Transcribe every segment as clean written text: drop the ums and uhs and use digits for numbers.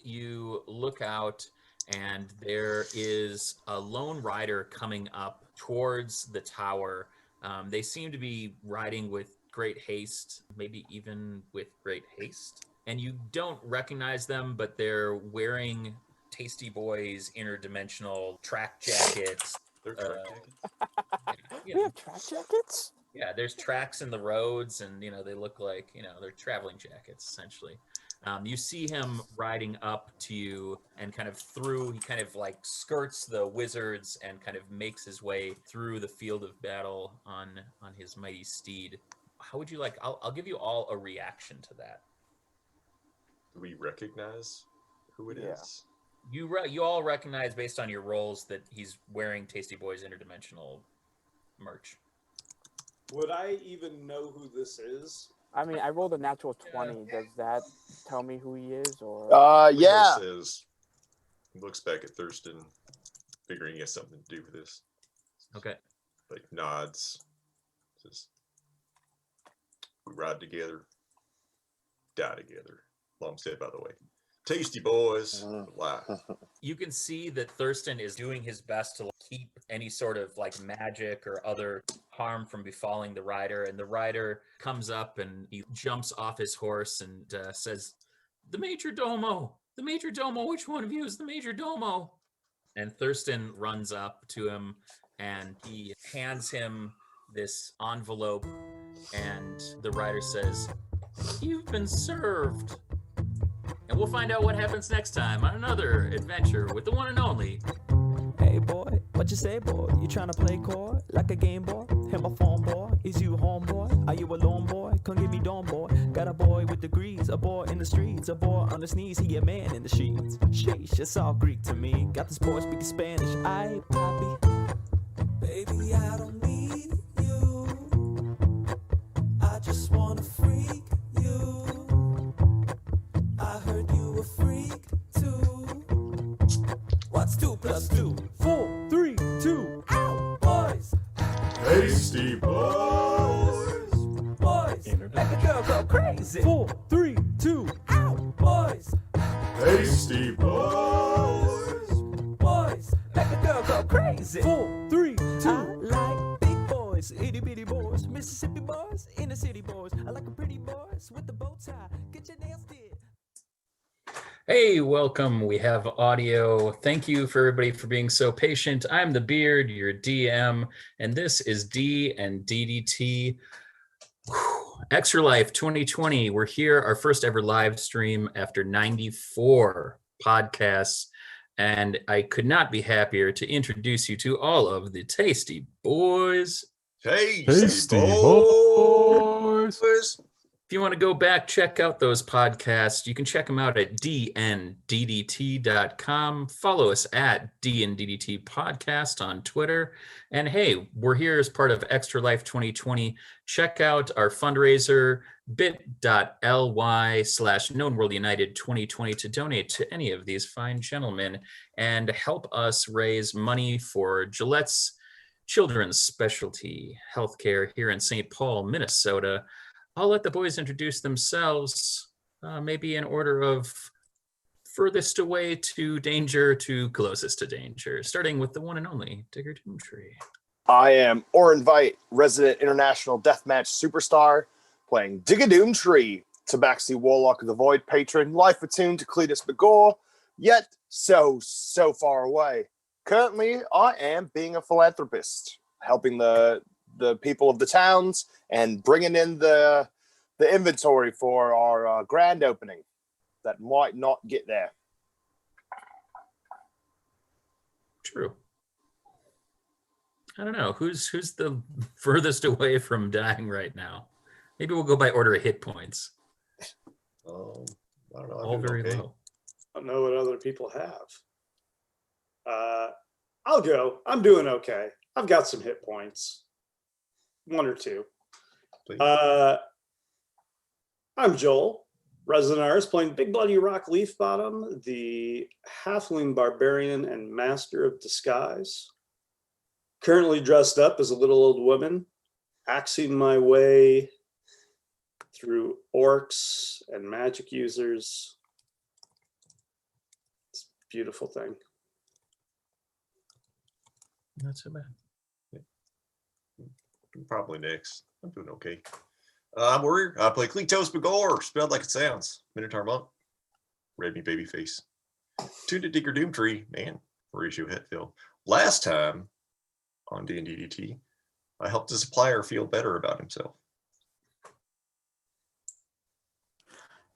You look out, and there is a lone rider coming up towards the tower. They seem to be riding with great haste, maybe even with great haste. And you don't recognize them, but they're wearing Tasty Boys interdimensional track jackets. They're track jackets? We have track jackets? Yeah, there's tracks in the roads, and they look like they're traveling jackets essentially. You see him riding up to you and he kind of like skirts the wizards and kind of makes his way through the field of battle on his mighty steed. How would you like? I'll give you all a reaction to that. Do we recognize who it is? You all recognize based on your rolls that he's wearing Tasty Boys interdimensional merch. Would I even know who this is? I mean, I rolled a natural 20. Does that tell me who he is? Or yeah. Says, he looks back at Thurston, figuring he has something to do with this. Okay. Like nods. Says, we ride together, die together. Long said, by the way. Tasty Boys. Wow. You can see that Thurston is doing his best to keep any sort of like magic or other harm from befalling the rider. And the rider comes up and he jumps off his horse and says, the Major Domo, which one of you is the Major Domo? And Thurston runs up to him and he hands him this envelope. And the rider says, you've been served. And we'll find out what happens next time on another adventure with the one and only. Hey boy, what you say boy? You tryna play chord like a game boy? Hit my phone boy, is you home boy? Are you alone boy? Come get me dome boy. Got a boy with degrees, a boy in the streets, a boy on his knees, he a man in the sheets. Sheesh, it's all Greek to me. Got this boy speaking Spanish, I poppy. Baby, I don't need you. I just wanna freak you. I heard you a freak too. What's 2 plus 2? 4, 3, 2. Ow, boys. Tasty Boys. Boys. Make a girl go crazy. 4, 3, 2. Ow, boys. Tasty Boys. Boys. Make a girl go crazy. 4, 3, 2. I like big boys, itty bitty boys, Mississippi boys, inner city boys. I like a pretty boys with the bow tie. Get your nails did. Hey, welcome. We have audio. Thank you for everybody for being so patient. I'm the Beard, your DM, and this is D and DDT. Extra Life 2020. We're here, our first ever live stream after 94 podcasts, and I could not be happier to introduce you to all of the Tasty Boys. Tasty Boys. If you want to go back, check out those podcasts. You can check them out at dnddt.com. Follow us at DNDDT Podcast on Twitter. And hey, we're here as part of Extra Life 2020. Check out our fundraiser, bit.ly/KnownWorldUnited 2020 to donate to any of these fine gentlemen and help us raise money for Gillette's Children's Specialty Healthcare here in St. Paul, Minnesota. I'll let the boys introduce themselves, maybe in order of furthest away to danger to closest to danger, starting with the one and only Digger Doomtree. I am Oren Veit, resident international deathmatch superstar, playing Digger Doomtree, Tabaxi Warlock of the Void patron, life attuned to Kleatos Begore, yet so far away. Currently, I am being a philanthropist, helping the people of the towns and bringing in the inventory for our grand opening that might not get there. True. I don't know. Who's the furthest away from dying right now? Maybe we'll go by order of hit points. I don't know. All very low. I don't know what other people have. I'll go. I'm doing okay. I've got some hit points. 1 or 2. Please. I'm Joel, resident artist, playing Big Bloody Rock Leafbottom, the Halfling Barbarian and Master of Disguise. Currently dressed up as a little old woman, axing my way through orcs and magic users beautiful thing. Not so bad. Probably next. I'm doing okay. I'm Warrior. I play Kleatos Begor, spelled like it sounds. Minotaur Monk. Red me babyface. Tuned to Digger Doomtree, man. Horatio Hetfeld. Last time on D&D DT, I helped a supplier feel better about himself.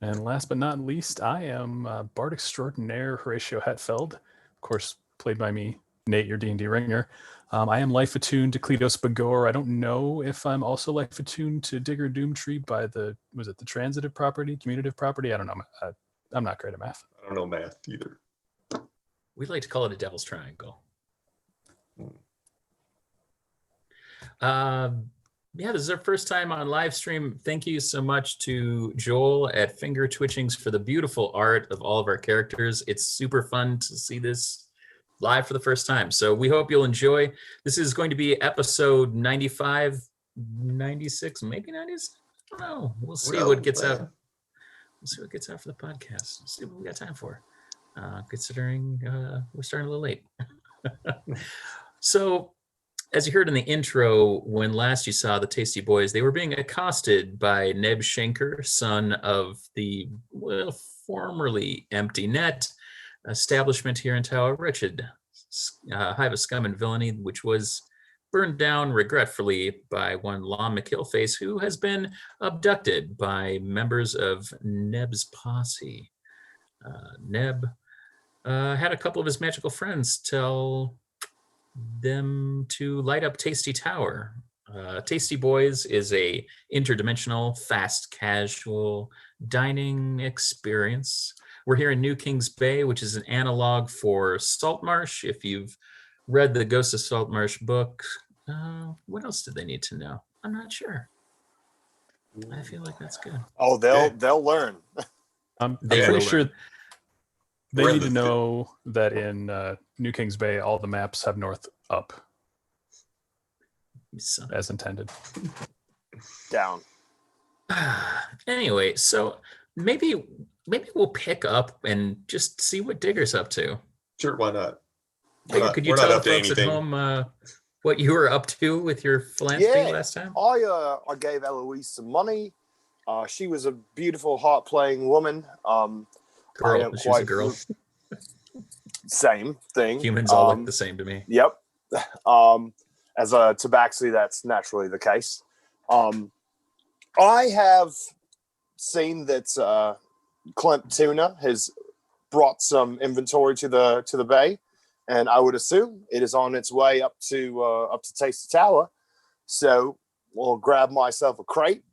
And last but not least, I am Bard Extraordinaire Horatio Hetfeld, of course, played by me, Nate, your D&D ringer. I am life attuned to Kleatos Begor. I don't know if I'm also life attuned to Digger Doomtree by the transitive property, commutative property? I don't know. I'm not great at math. I don't know math either. We'd like to call it a devil's triangle. Yeah, this is our first time on live stream. Thank you so much to Joel at Finger Twitchings for the beautiful art of all of our characters. It's super fun to see this live for the first time. So we hope you'll enjoy. This is going to be episode 95, 96, maybe 90s. I don't know. We'll see what gets out. We'll see what gets out for the podcast. We'll see what we got time for. Considering we're starting a little late. So, as you heard in the intro, when last you saw the Tasty Boys, they were being accosted by Neb Schenker, son of the formerly Empty Net establishment here in Tower, wretched hive of scum and villainy, which was burned down regretfully by one Lom McHillface, who has been abducted by members of Neb's posse. Neb had a couple of his magical friends tell them to light up Tasty Tower. Tasty Boys is a interdimensional, fast casual dining experience. We're here in New Kings Bay, which is an analog for Saltmarsh. If you've read the Ghost of Saltmarsh book, what else did they need to know? I'm not sure. I feel like that's good. Oh, they'll learn. I'm They pretty will sure learn. they need to know that in New Kings Bay, all the maps have north up So, as intended. Down. anyway, so maybe we'll pick up and just see what Digger's up to. Sure, why not? Digger, could you tell the folks at home what you were up to with your philanthropy last time? I gave Eloise some money. She was a beautiful, heart-playing woman. Girl, she's a girl. Same thing. Humans all look the same to me. Yep. As a Tabaxi, that's naturally the case. I have seen that Clint Tuna has brought some inventory to the bay, and I would assume it is on its way up to Tasty Tower. So we'll grab myself a crate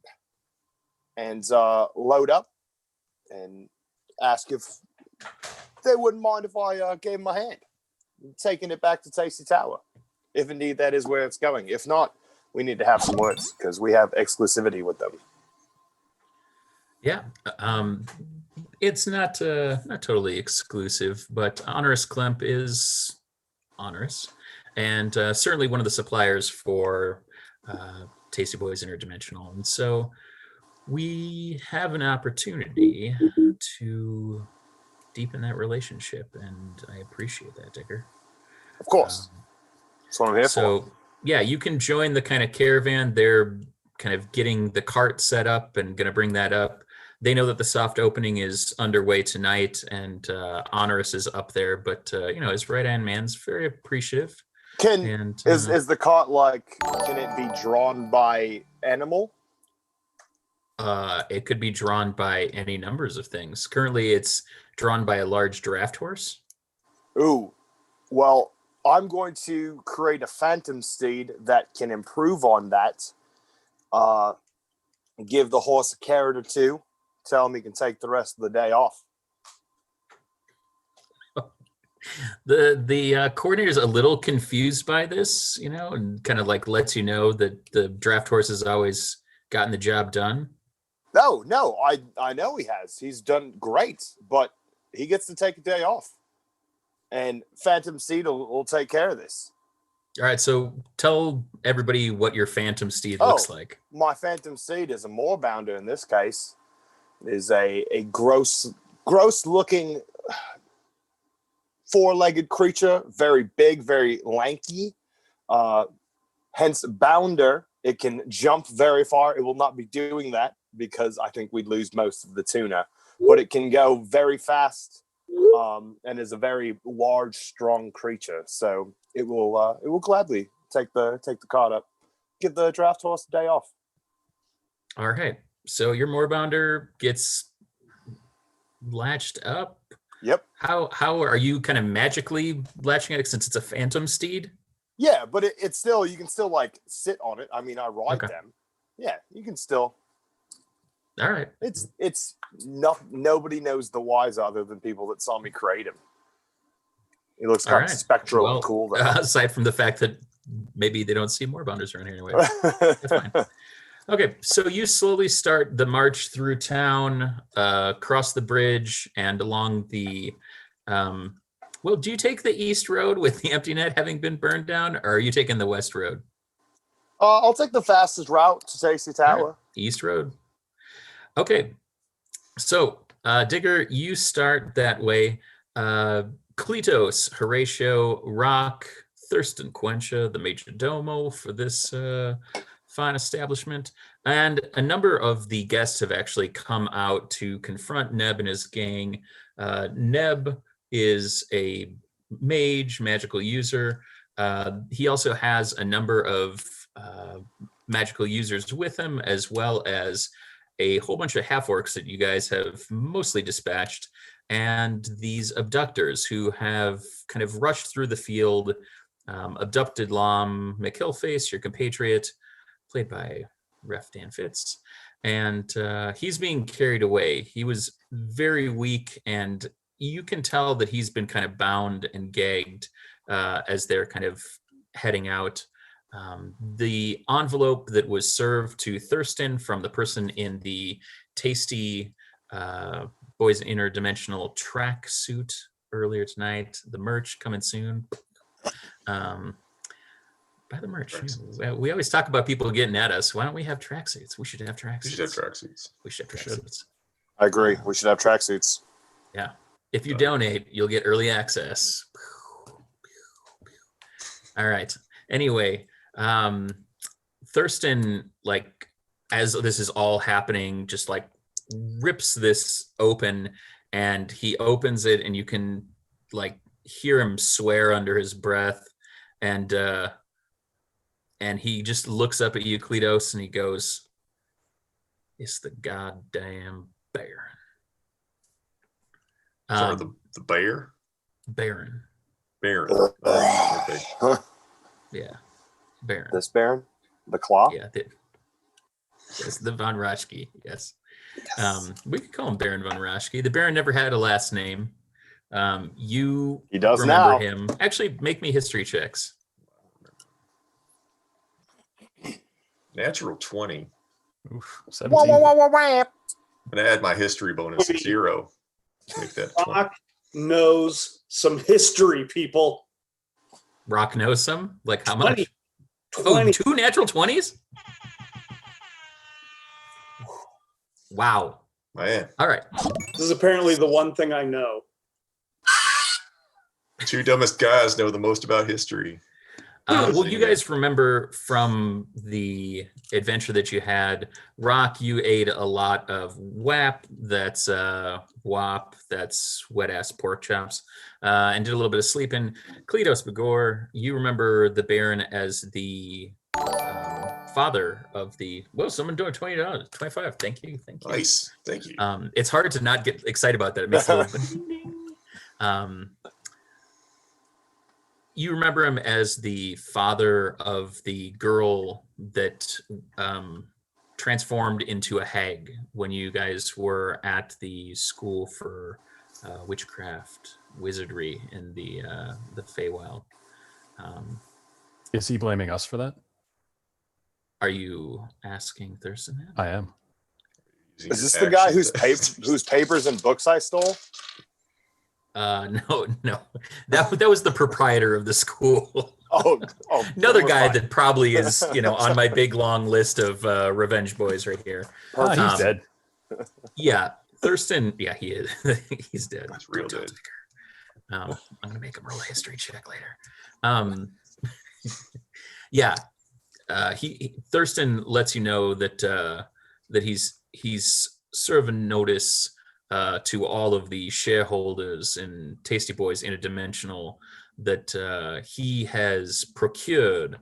and load up and ask if they wouldn't mind if I gave them a hand taking it back to Tasty Tower, if indeed that is where it's going. If not, we need to have some words because we have exclusivity with them. Yeah, it's not totally exclusive, but Onerous Klemp is onerous, and certainly one of the suppliers for Tasty Boys Interdimensional. And so we have an opportunity to deepen that relationship, and I appreciate that, Digger. Of course. That's what I'm here for. So, yeah, you can join the kind of caravan. They're kind of getting the cart set up and going to bring that up. They know that the soft opening is underway tonight, and Onerous is up there, but his right-hand man's very appreciative. Is the cart can it be drawn by animal? It could be drawn by any numbers of things. Currently, it's drawn by a large draft horse. Ooh, well, I'm going to create a phantom steed that can improve on that. Give the horse a carrot or two. Tell him he can take the rest of the day off. The coordinator's a little confused by this, and kind of lets you know that the draft horse has always gotten the job done. No, I know he has. He's done great, but he gets to take a day off. And Phantom Steed will take care of this. All right, so tell everybody what your Phantom Steed looks like. My Phantom Steed is a moorbounder in this case. Is a gross looking four-legged creature, very big, very lanky. Hence, Bounder. It can jump very far. It will not be doing that because I think we'd lose most of the tuna. But it can go very fast and is a very large, strong creature. So it will gladly take the card up. Give the draft horse a day off. All right. So your Moorbounder gets latched up. Yep. How are you kind of magically latching it since it's a phantom steed? Yeah, but it's still, you can still like sit on it. I mean, I ride Okay. them. Yeah, you can still. All right. It's nobody knows the whys other than people that saw me create him. It looks All kind right. of spectral Well, and cool. Though. aside from the fact that maybe they don't see Moorbounders around here anyway. That's fine. Okay, so you slowly start the march through town, across the bridge, and along the. Well, do you take the east road with the empty net having been burned down, or are you taking the west road? I'll take the fastest route to Tasty Tower. All right, east road. Okay, so Digger, you start that way. Kleatos, Horatio, Rock, Thurston, Quencha, the major domo for this fine establishment, and a number of the guests have actually come out to confront Neb and his gang. Neb is a mage, magical user. He also has a number of magical users with him, as well as a whole bunch of half-orcs that you guys have mostly dispatched, and these abductors who have kind of rushed through the field, abducted Lam McHillface, your compatriot, played by Ref Dan Fitz, and he's being carried away. He was very weak, and you can tell that he's been kind of bound and gagged as they're kind of heading out. The envelope that was served to Thurston from the person in the tasty Boyz interdimensional track suit earlier tonight, the merch coming soon. Buy the merch. We always talk about people getting at us. Why don't we have tracksuits? We should have tracksuits. We should have tracksuits. We should have tracksuits. I agree. We should have tracksuits. Yeah. If you donate, you'll get early access. All right. Anyway, Thurston, like, as this is all happening, just like rips this open, and he opens it, and you can like hear him swear under his breath, and he just looks up at you, Kleatos, and he goes, "It's the goddamn Baron." Sorry, the bear? Baron. Baron. Okay. Yeah. Baron. This Baron? The Claw? Yeah. Yes, the Von Raschke. Yes. We could call him Baron Von Raschke. The Baron never had a last name. You He does remember now. him. Actually, make me history checks. Natural 20. Oof, Wah, 17. wah, wah, wah, wah. I'm going to add my history bonus of 0. Make that 20. Rock knows some history, people. Rock knows some? Like how 20. much? 20. Oh, 2 natural 20s? Wow. Man, All right. This is apparently the one thing I know. 2 dumbest guys know the most about history. Well, you guys remember from the adventure that you had, Rock, you ate a lot of WAP, that's WAP, that's wet-ass pork chops, and did a little bit of sleeping. Kleatos Begor, you remember the Baron as the father of the, well, someone doing $20, 25, thank you. Nice. Thank you. It's hard to not get excited about that. It makes a little ding, ding. You remember him as the father of the girl that transformed into a hag when you guys were at the school for witchcraft, wizardry in the Feywild. Is he blaming us for that? Are you asking Thurston that? I am. Using Is this your the guy actions whose papers and books I stole? No. That was the proprietor of the school. Oh, Another we're guy fine. that probably is, on my big long list of revenge boys right here. He's dead. Yeah, Thurston. Yeah, he is. He's dead. He's real dead. I'm gonna make him roll a history check later. Yeah, Thurston lets you know that that he's serving notice to all of the shareholders in Tasty Boys Interdimensional that he has procured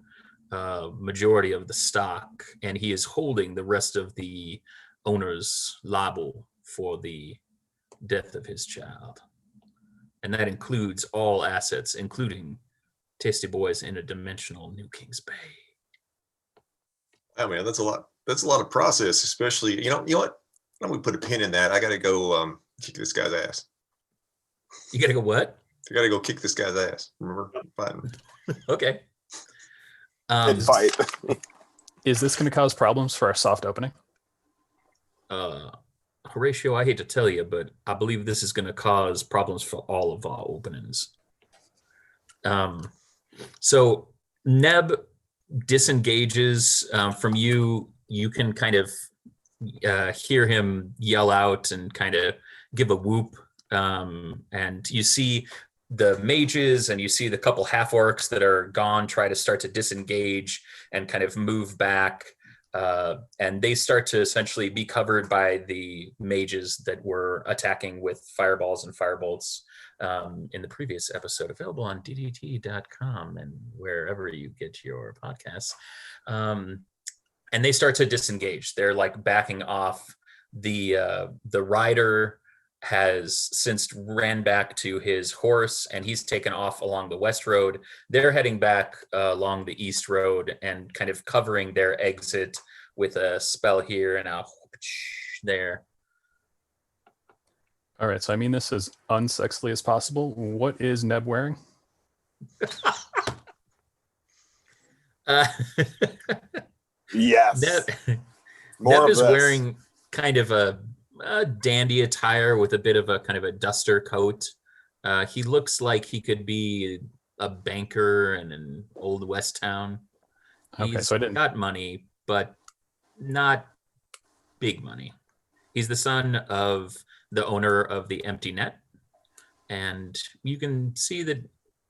majority of the stock, and he is holding the rest of the owner's liable for the death of his child. And that includes all assets, including Tasty Boys Interdimensional New Kings Bay. Oh man, that's a lot. That's a lot of process, especially, you know what? I'm gonna put a pin in that. I gotta go kick this guy's ass. You gotta go what? I gotta go kick this guy's ass. Remember? Fine. Okay. Good fight. Is this going to cause problems for our soft opening? Horatio, I hate to tell you, but I believe this is going to cause problems for all of our openings. So Neb disengages from you. You can kind of hear him yell out and kind of give a whoop. And you see the mages and you see the couple half orcs that are gone try to start to disengage and kind of move back. And they start to essentially be covered by the mages that were attacking with fireballs and firebolts in the previous episode, available on ddt.com and wherever you get your podcasts. And they start to disengage. They're like backing off. The rider has since ran back to his horse, and he's taken off along the west road. They're heading back along the east road and kind of covering their exit with a spell here and a there. All right, so I mean this as unsexily as possible. What is Neb wearing? Yes. Neb is wearing kind of a dandy attire with a bit of a kind of a duster coat. He looks like he could be a banker in an old West town. He's got money, but not big money. He's the son of the owner of the Empty Net, and you can see that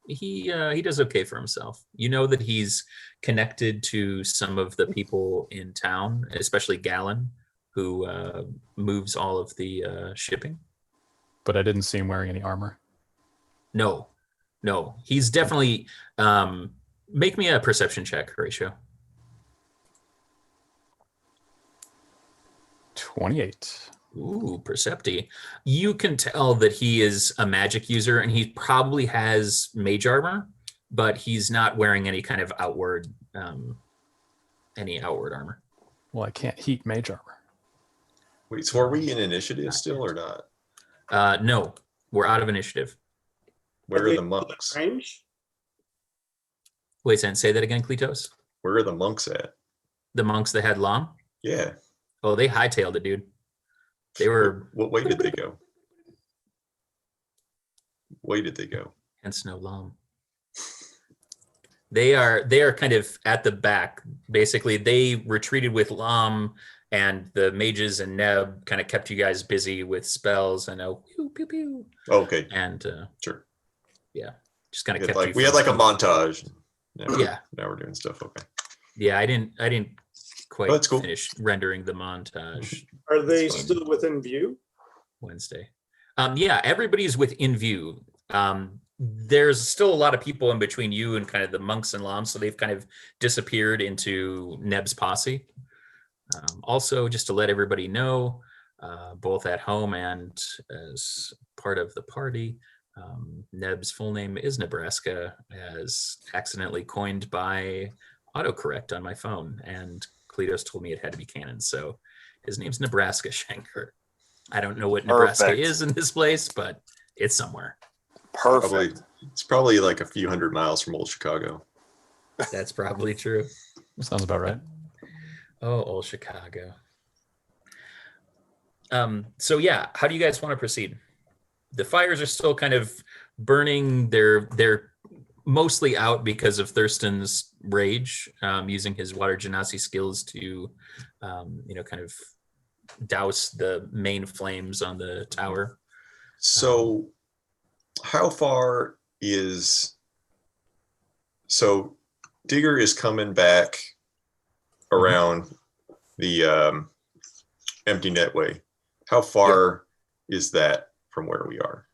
he does okay for himself. You know that he's connected to some of the people in town, especially Gallon, who moves all of the shipping. But I didn't see him wearing any armor. No. He's definitely... make me a perception check, Horatio. 28. Ooh, Percepti. You can tell that he is a magic user, and he probably has mage armor, but he's not wearing any kind of outward armor. Well, I can't heat mage armor. Wait, so are we in initiative still or not? No, we're out of initiative. Where are the monks? Range? Wait, say that again, Kleatos. Where are the monks at? The monks that had Lom? Yeah. Oh, they hightailed it, dude. They were... What way did they go? Way did they go? Hence no Lom. They are kind of at the back. Basically, they retreated with Lom, and the mages and Neb kind of kept you guys busy with spells and pew pew pew. Oh, okay. And sure. Yeah, just kind of kept like you. We had like a montage. Yeah. Now we're doing stuff. Okay. Yeah, I didn't quite cool. finish rendering the montage. Are they still within view? Wednesday. Yeah, everybody's within view. There's still a lot of people in between you and kind of the monks and Lom, so they've kind of disappeared into Neb's posse. Also, just to let everybody know, both at home and as part of the party, Neb's full name is Nebraska, as accidentally coined by autocorrect on my phone, and Kleatos told me it had to be canon, so his name's Nebraska Shanker. I don't know what Nebraska is in this place, but it's somewhere. Perfect. It's probably like a few hundred miles from old Chicago. That's probably true. Sounds about right. Oh, old Chicago. So yeah, how do you guys want to proceed? The fires are still kind of burning. They're mostly out because of Thurston's rage, using his water genasi skills to, kind of douse the main flames on the tower. So how far is so Digger is coming back around the empty netway. How far is that from where we are?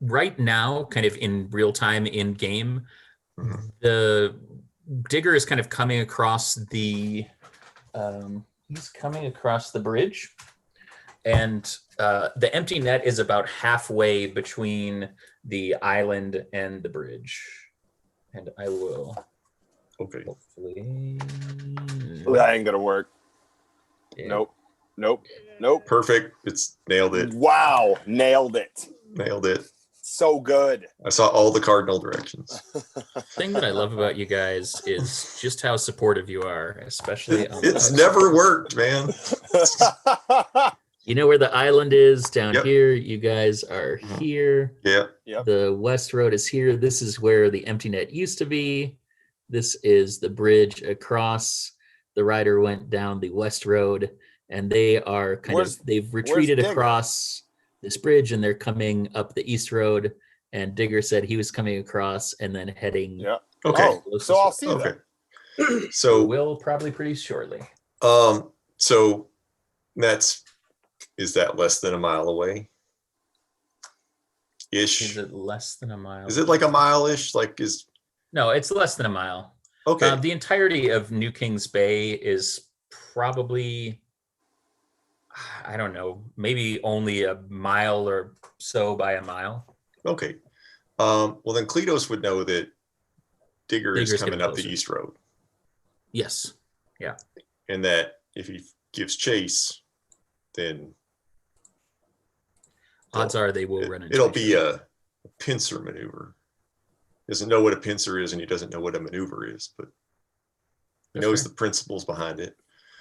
Right now, kind of in real time in game, Mhm. the Digger is kind of coming across the he's coming across the bridge, and the empty net is about halfway between the island and the bridge. And I will Okay. hopefully. That ain't gonna work. Yeah. Nope. Perfect. It's nailed it. Wow, nailed it. Nailed it. So good. I saw all the cardinal directions. The thing that I love about you guys is just how supportive you are, especially on It's the- never worked, man. You know where the island is down Yep. here. You guys are here. Yeah. Yep. The west road is here. This is where the empty net used to be. This is the bridge across. The rider went down the west road, and they are they've retreated Digger? across this bridge, and they're coming up the east road. And Digger said he was coming across and then heading. Yeah. Okay. Oh, so I'll see Okay. that. So Will probably pretty shortly. so is that less than a mile away? Is Ish. it less than a mile? Is it like a mile-ish? No, it's less than a mile. Okay. The entirety of New Kings Bay is probably, I don't know, maybe only a mile or so by a mile. Okay. Well, then Kleatos would know that Digger is Digger's coming getting up the closer. east road, Yes. and that if he gives chase, then Odds are they will run into it'll each be other. a pincer maneuver. He doesn't know what a pincer is, and he doesn't know what a maneuver is, but he That's knows fair. the principles behind it.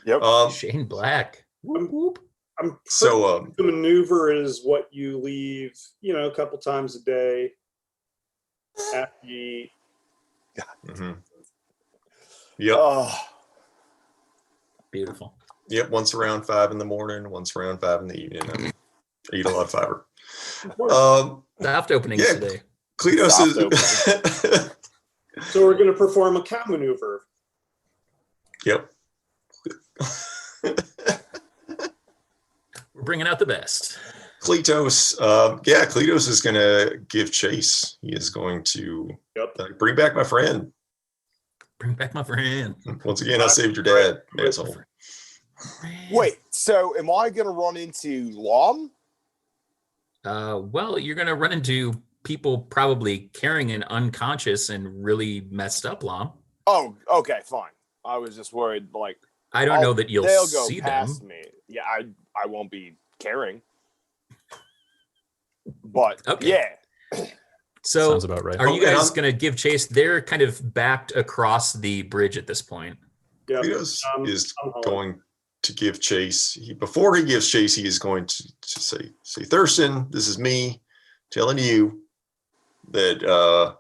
Yep. Shane Black. Whoop, whoop. I'm pretty So the maneuver is what you leave, a couple times a day after you eat. mhm. Yep. Oh, Beautiful. Yep. Once around 5 in the morning, once around 5 in the evening. I eat a lot of fiber. Soft openings Yeah. today. Kleatos Soft is. So we're going to perform a cow maneuver. Yep. We're bringing out the best. Kleatos, Kleatos is going to give chase. He is going to bring back my friend. Bring back my friend. Once again, I saved your dad, asshole. wait. So am I gonna run into Lom? Well, you're going to run into people probably carrying an unconscious and really messed up Lom. Oh, okay, fine. I was just worried. Like, I don't know that you'll they'll go see past them. me. Yeah, I won't be caring. But Okay. yeah, So Sounds about right. are you and guys I'm- going to give chase? They're kind of backed across the bridge at this point. Yeah. Kleatos is I'm home. going to give chase. Before he gives chase, he is going to say, Thurston, this is me telling you that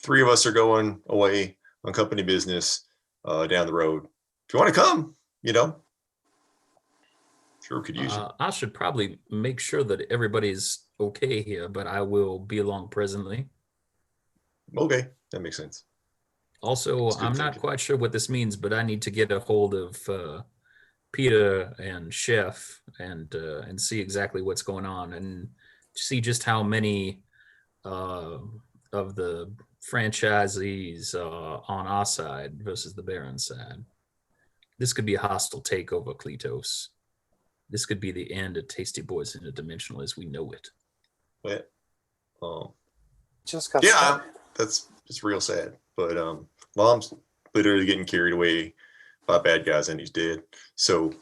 3 of us are going away on company business down the road. If you want to come, sure could use you. I should probably make sure that everybody's okay here, but I will be along presently. Okay, that makes sense. Also, That's good I'm not thinking. quite sure what this means, but I need to get a hold of Peter and Chef and see exactly what's going on and see just how many of the franchisees on our side versus the Baron side. This could be a hostile takeover, Kleatos. This could be the end of Tasty Boys Interdimensional as we know it. But, just got yeah, it's real sad. But Mom's literally getting carried away by bad guys, and he's dead. So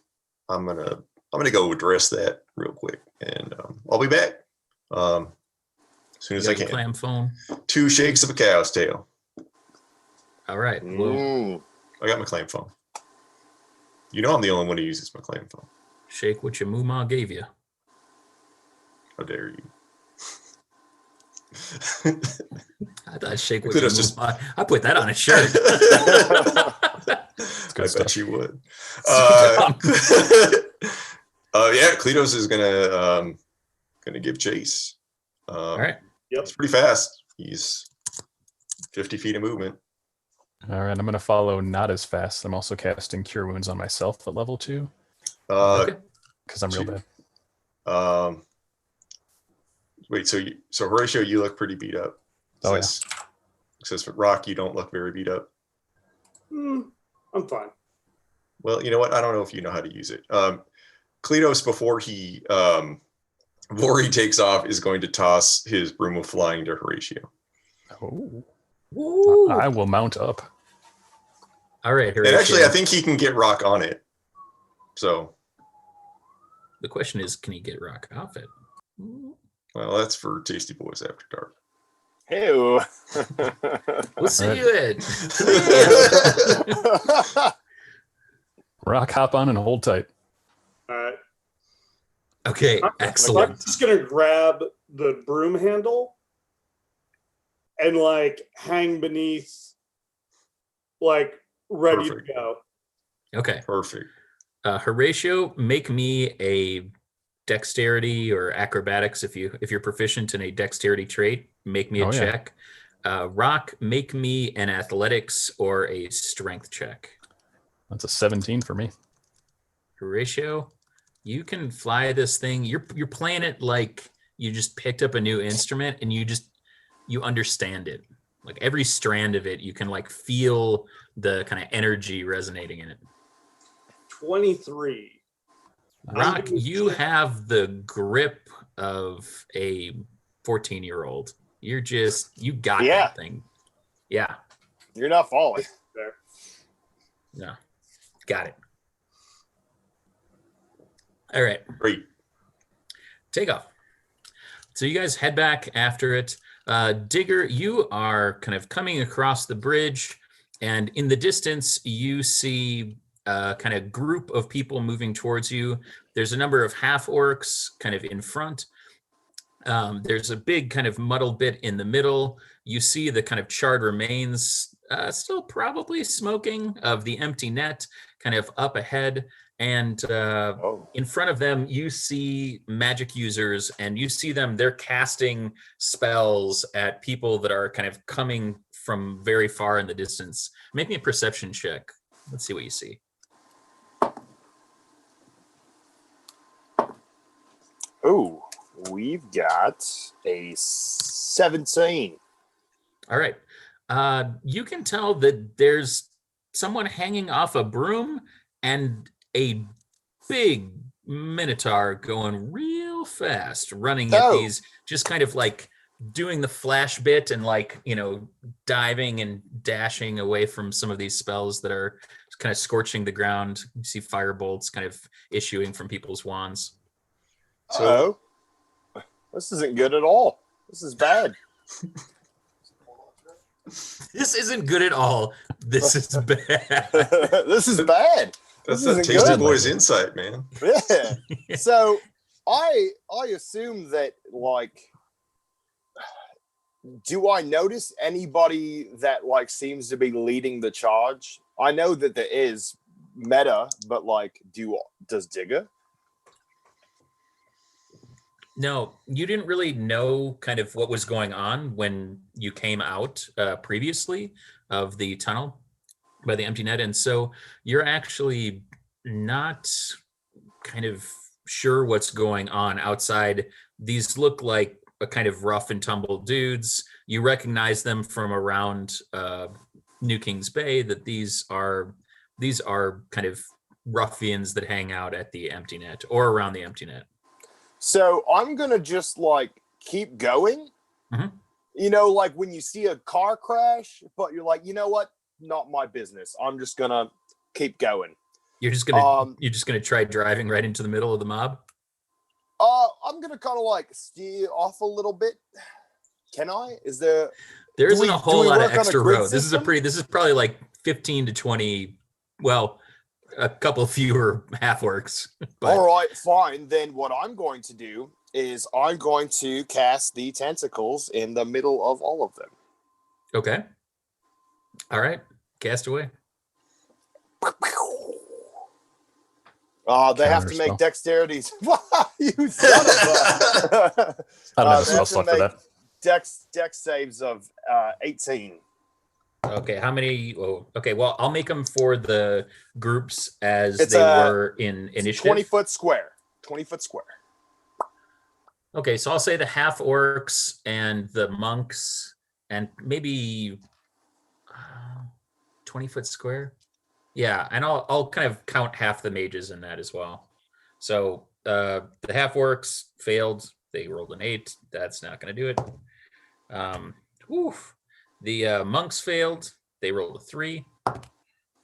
I'm gonna go address that real quick, and I'll be back as soon as I You got the can. clam phone. 2 shakes of a cow's tail. All right. Well, I got my claim phone. I'm the only one who uses my claim phone. shake what your moo gave you. How dare you? I thought shake what Could your have just- I put that on a shirt. I stuff. bet you would. So Yeah, Kleatos is gonna give chase. All right. Yep. He's pretty fast. He's 50 feet of movement. All right, I'm going to follow not as fast. I'm also casting Cure Wounds on myself at level 2 Okay. because I'm real bad. Wait, so Horatio, you look pretty beat up. Oh, Says Rock, you don't look very beat up. I'm fine. Well, you know what? I don't know if you know how to use it. Kleatos, before he takes off, is going to toss his broom of flying to Horatio. Oh. Woo. I will mount up. All right. And actually, I think he can get Rock on it. So The question is, can he get Rock off it? well, that's for Tasty Boys After Dark. Ew. We'll see you in. Rock, hop on and hold tight. All right. Okay, I'm excellent. just gonna grab the broom handle and like hang beneath, like ready Perfect. to go. Okay. Perfect. Horatio, make me a dexterity or acrobatics if you're proficient in a dexterity trait. Make me a check. Rock, make me an athletics or a strength check. That's a 17 for me. Horatio, you can fly this thing. You're playing it like you just picked up a new instrument and you understand it. Like every strand of it, you can like feel the kind of energy resonating in it. 23. Rock, you have the grip of a 14-year-old. You got that thing. Yeah. You're not falling. There. No. Got it. All right. Great. Take off. So you guys head back after it. Digger, you are kind of coming across the bridge, and in the distance, you see a kind of group of people moving towards you. There's a number of half-orcs kind of in front. There's a big kind of muddled bit in the middle. You see the kind of charred remains, still probably smoking, of the empty net kind of up ahead. And in front of them, you see magic users, and you see them, they're casting spells at people that are kind of coming from very far in the distance. Make me a perception check. Let's see what you see. Ooh, we've got a 17. All right. You can tell that there's someone hanging off a broom and a big Minotaur going real fast, running at these, just kind of like doing the flash bit and like, diving and dashing away from some of these spells that are kind of scorching the ground. You see fire bolts kind of issuing from people's wands. So this isn't good at all. This is bad. This isn't good at all. This is bad. This is bad. That's This that isn't Tasty good. Boys insight, man. Yeah. So I assume that, like, do I notice anybody that like seems to be leading the charge? I know that there is meta, but like, does Digger? No, you didn't really know kind of what was going on when you came out previously of the tunnel by the empty net. And so you're actually not kind of sure what's going on outside. These look like a kind of rough and tumble dudes. You recognize them from around New Kings Bay, that these are kind of ruffians that hang out at the empty net or around the empty net. So I'm gonna just like keep going. Mm-hmm. Like when you see a car crash, but you're like, you know what? Not my business. I'm just gonna keep going. You're just gonna try driving right into the middle of the mob? I'm gonna kind of like steer off a little bit. Can I? There isn't a whole lot of extra road. System? This is probably like 15 to 20, well, a couple fewer half-orcs. All right, fine. Then what I'm going to do is I'm going to cast the tentacles in the middle of all of them. Okay. All right. Cast away. They have to Counterspell. make dexterities. You son of a... I don't have a they spell have to slot for make that. dex saves of 18. Okay, how many? Oh, okay, well, I'll make them for the groups as It's they a- were in initiative. 20-foot square. 20-foot square. Okay, so I'll say the half orcs and the monks, and maybe 20-foot square. Yeah, and I'll kind of count half the mages in that as well. So the half orcs failed. They rolled an 8. That's not going to do it. The monks failed. They rolled a 3.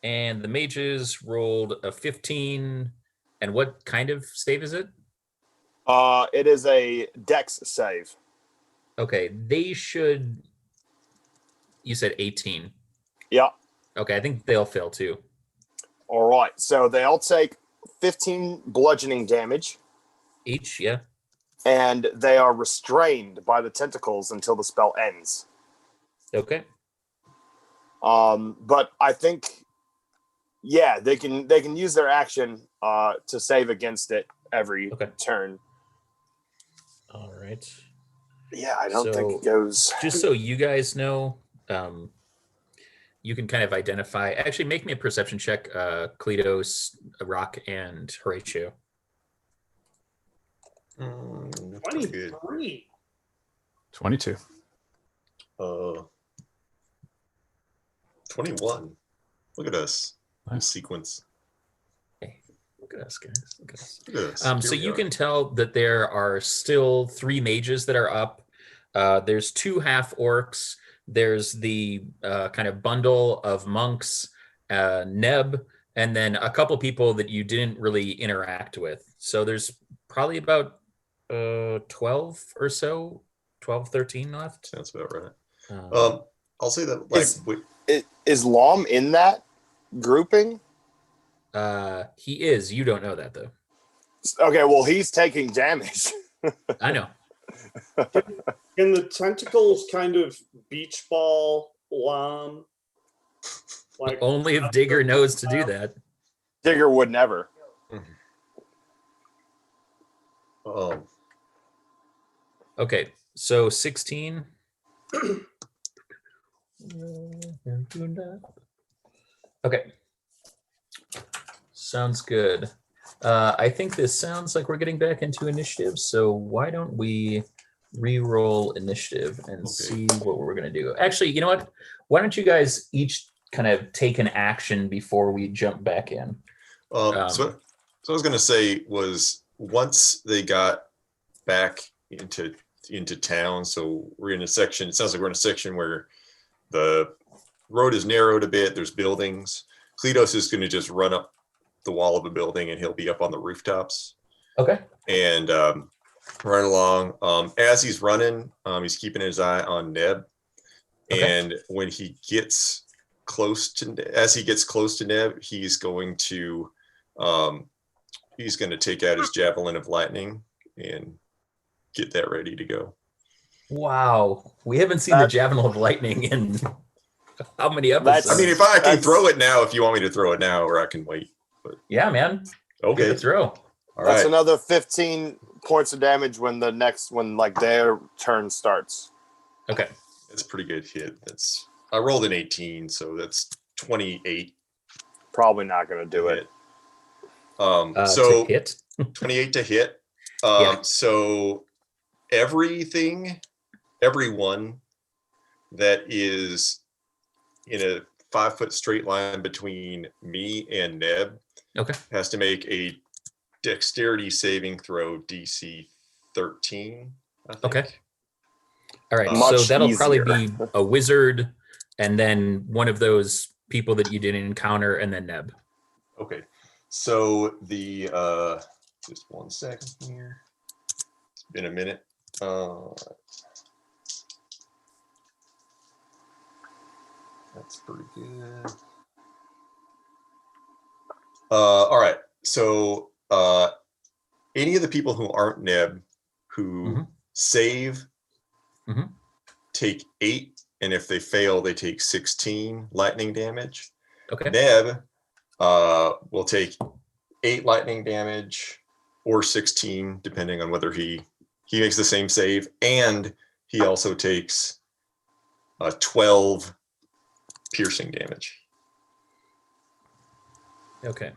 And the mages rolled a 15. And what kind of save is it? It is a dex save. Okay, they should. You said 18. Yeah. Okay, I think they'll fail too. All right. So they all take 15 bludgeoning damage, Each, yeah. and they are restrained by the tentacles until the spell ends. Okay. But I think, yeah, they can use their action to save against it every turn. All right. Yeah, I don't think it So, goes. Just so you guys know, you can kind of identify. Actually, make me a perception check, Kleatos, Rock, and Horatio. 23. 22. 21. Look at us. Nice. Sequence. Hey, look at us, guys. Look at us. Look at us. So you can tell that there are still 3 mages that are up. There's 2 half orcs. There's the kind of bundle of monks, Neb, and then a couple people that you didn't really interact with. So there's probably about 12 or so, 12, 13 left. Sounds about right. Um, I'll say that like Is Lom in that grouping? He is. You don't know that though. Okay, well, he's taking damage. I know. Can the tentacles kind of beach ball Lom? Like Only if Digger knows to do that. Digger would never. Okay, so 16. Okay. Sounds good. I think this sounds like we're getting back into initiative, so why don't we re-roll initiative and see what we're going to do. Actually, you know what? Why don't you guys each kind of take an action before we jump back in? So I was going to say was once they got back into town, so we're in a section, it sounds like we're in a section where the road is narrowed a bit, there's buildings. Kleatos is going to just run up the wall of a building and he'll be up on the rooftops. Okay. And run along. As he's running, he's keeping his eye on Neb. Okay. And when he gets close to Neb, he's going to take out his javelin of lightning and get that ready to go. Wow. We haven't seen the javelin of lightning in how many episodes? I mean, if I can throw it now, if you want me to throw it now, or I can wait. But yeah, man. Okay. Good throw. All That's right. another 15 points of damage when their turn starts. Okay. That's a pretty good hit. I rolled an 18, so that's 28. Probably not going to do it. So to hit. 28 to hit. Yeah. So everyone that is in a 5-foot straight line between me and Neb has to make a dexterity saving throw DC 13. I think. Okay. All right. Much So that'll easier. probably be a wizard and then one of those people that you didn't encounter and then Neb. Okay. So the just 1 second here. It's been a minute. That's pretty good. All right. So any of the people who aren't Neb who save take 8, and if they fail, they take 16 lightning damage. Okay. Neb will take 8 lightning damage or 16, depending on whether he makes the same save, and he also takes 12 piercing damage. Okay.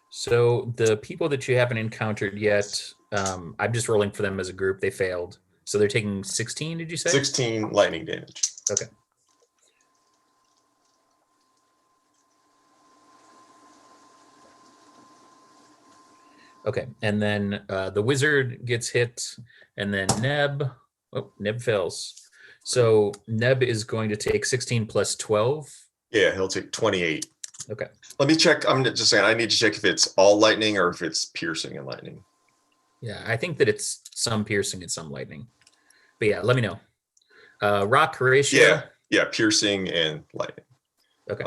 So the people that you haven't encountered yet, I'm just rolling for them as a group. They failed. So they're taking 16, did you say? 16 lightning damage. Okay. Okay, and then the wizard gets hit, and then Neb. Oh, Neb fails. So Neb is going to take 16 plus 12. Yeah, he'll take 28. Okay. Let me check. I'm just saying, I need to check if it's all lightning or if it's piercing and lightning. Yeah, I think that it's some piercing and some lightning. But yeah, let me know. Rock, Horatio. Yeah, piercing and lightning. Okay.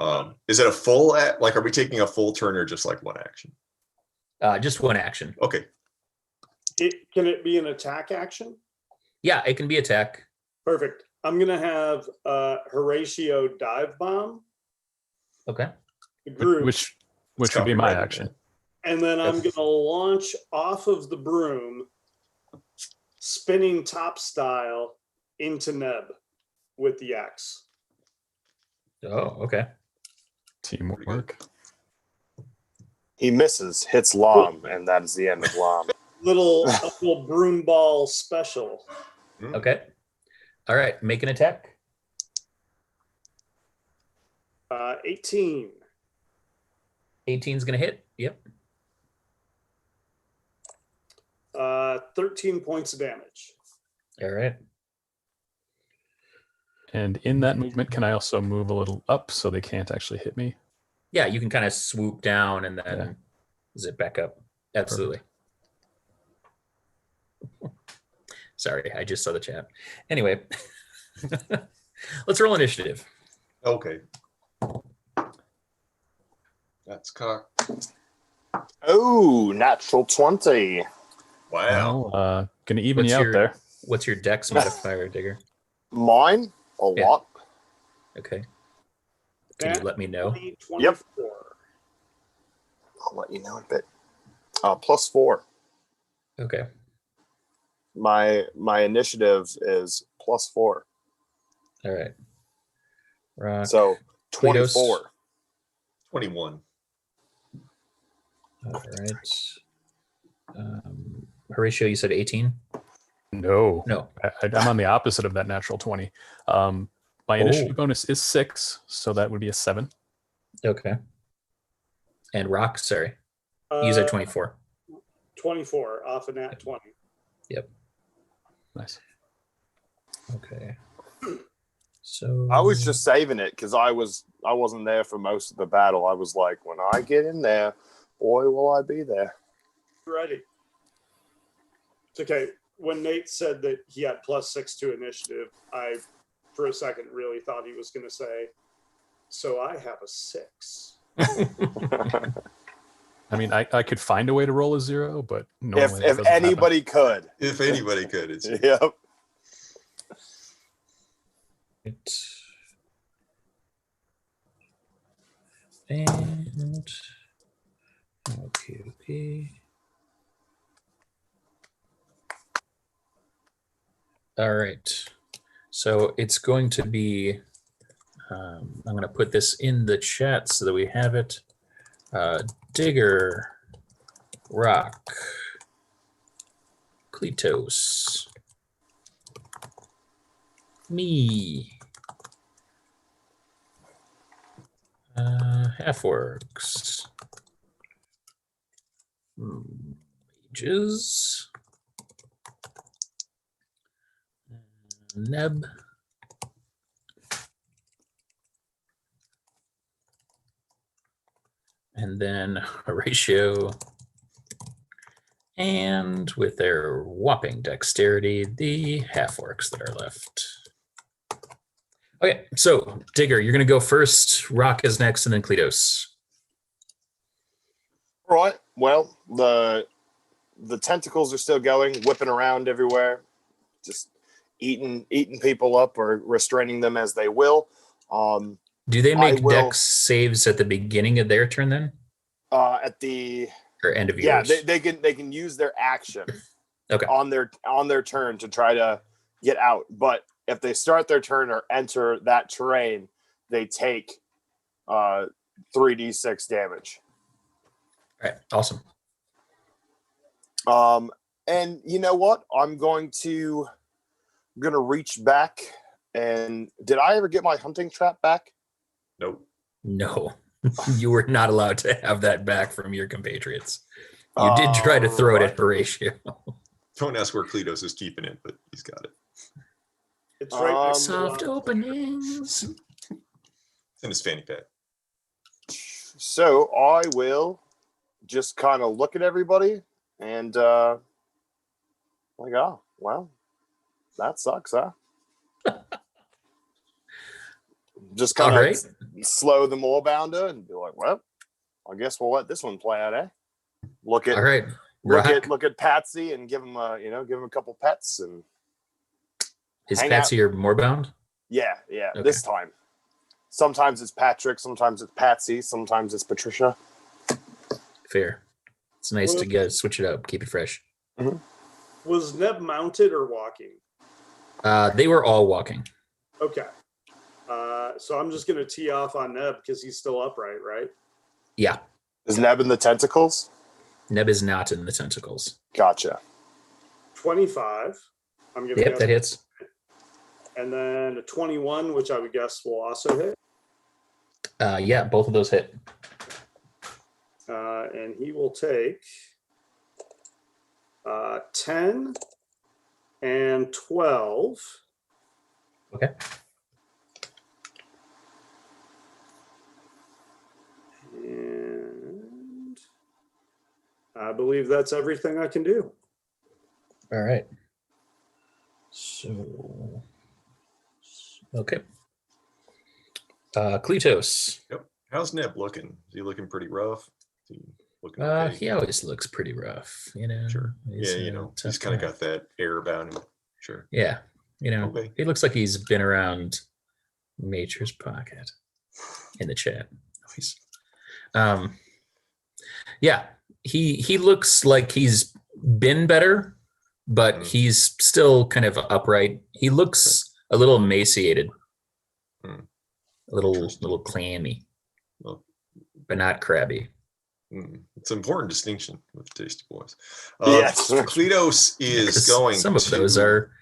Is it a full, like, are we taking a full turn or just like one action? Just one action. Okay. Can it be an attack action? Yeah, it can be attack. Perfect. I'm going to have Horatio dive bomb. Okay. The group. Which would be my action. And then I'm going to launch off of the broom, spinning top style into Neb with the axe. Oh, okay. Teamwork. He misses, hits Lom, and that is the end of Lom. Little broom ball special. Okay. All right, make an attack. 18. 18's going to hit. Yep. 13 points of damage. All right. And in that movement, can I also move a little up so they can't actually hit me? Yeah, you can kind of swoop down and then zip back up. Absolutely. Sorry, I just saw the chat. Anyway, let's roll initiative. Okay. That's cocked. Oh, natural 20. Wow. Well, gonna even What's you out your- there. What's your dex modifier, Digger? Mine? A Yeah. lot. Okay. Can you let me know? 24. Yep. I'll let you know in a bit. +4. Okay. My initiative is +4. All right. Rock. So Kleatos. 24. 21. All right. Horatio, you said 18? No. No. I'm on the opposite of that natural 20. My initiative bonus is 6, so that would be a 7. Okay. And Rock, sorry. You said 24. 24 off a nat 20. Yep. Nice. Okay. So I was just saving it because I wasn't there for most of the battle. I was like, when I get in there, boy, will I be there. Ready. It's okay. When Nate said that he had +6 to initiative, I, for a second, really thought he was going to say, so I have a 6. I mean, I could find a way to roll a 0, but normally If anybody could. If anybody could, it's Yep. And okay. All right. So it's going to be, I'm going to put this in the chat so that we have it. Digger, Rock, Kleatos, me, Halfworks, Mages, Neb, and then Horatio, and with their whopping dexterity, the half-orcs that are left. Okay, so Digger, you're going to go first. Rock is next, and then Kleatos. All right. Well, the tentacles are still going, whipping around everywhere, just eating people up or restraining them as they will. Do they make will- dex saves at the beginning of their turn then? At the or end of Yeah, yours. they can use their action Okay. on their turn to try to get out. But if they start their turn or enter that terrain, they take 3d6 damage. All right. Awesome. And you know what? I'm gonna reach back. And did I ever get my hunting trap back? Nope. No, you were not allowed to have that back from your compatriots. You did try to throw it at Horatio. Don't ask where Kleatos is keeping it, but he's got it. It's right next to Soft the openings. It's in his fanny pack. So I will just kind of look at everybody and like, oh, well, that sucks, huh? Just kind of slow the moorbounder and be like, well, I guess we'll let this one play out, eh? Look at All right. look at Patsy and give him a couple pets and Is hang Patsy your moorbound? yeah. Okay. This time. Sometimes it's Patrick, sometimes it's Patsy, sometimes it's Patricia. Fair. It's nice to switch it up, keep it fresh. Was Neb mounted or walking? They were all walking. Okay. So I'm just going to tee off on Neb because he's still upright, right? Yeah. Is Neb in the tentacles? Neb is not in the tentacles. Gotcha. 25. I'm going to Yep, that hits. And then a 21, which I would guess will also hit. Yeah, both of those hit. And he will take 10 and 12. Okay. And I believe that's everything I can do. All right. So, okay. Kleatos. Yep. How's Neb looking? Is he looking pretty rough? Is he looking okay? He always looks pretty rough, you know. Sure. He's, Yeah, he's kind of got that air about him. Sure. Yeah, Okay. he looks like he's been around Nature's Pocket in the chat. Yeah, he looks like he's been better, but he's still kind of upright. He looks a little emaciated, a little clammy, but not crabby. It's an important distinction with Tasty Boys. Yes. Kleatos is going Some of those are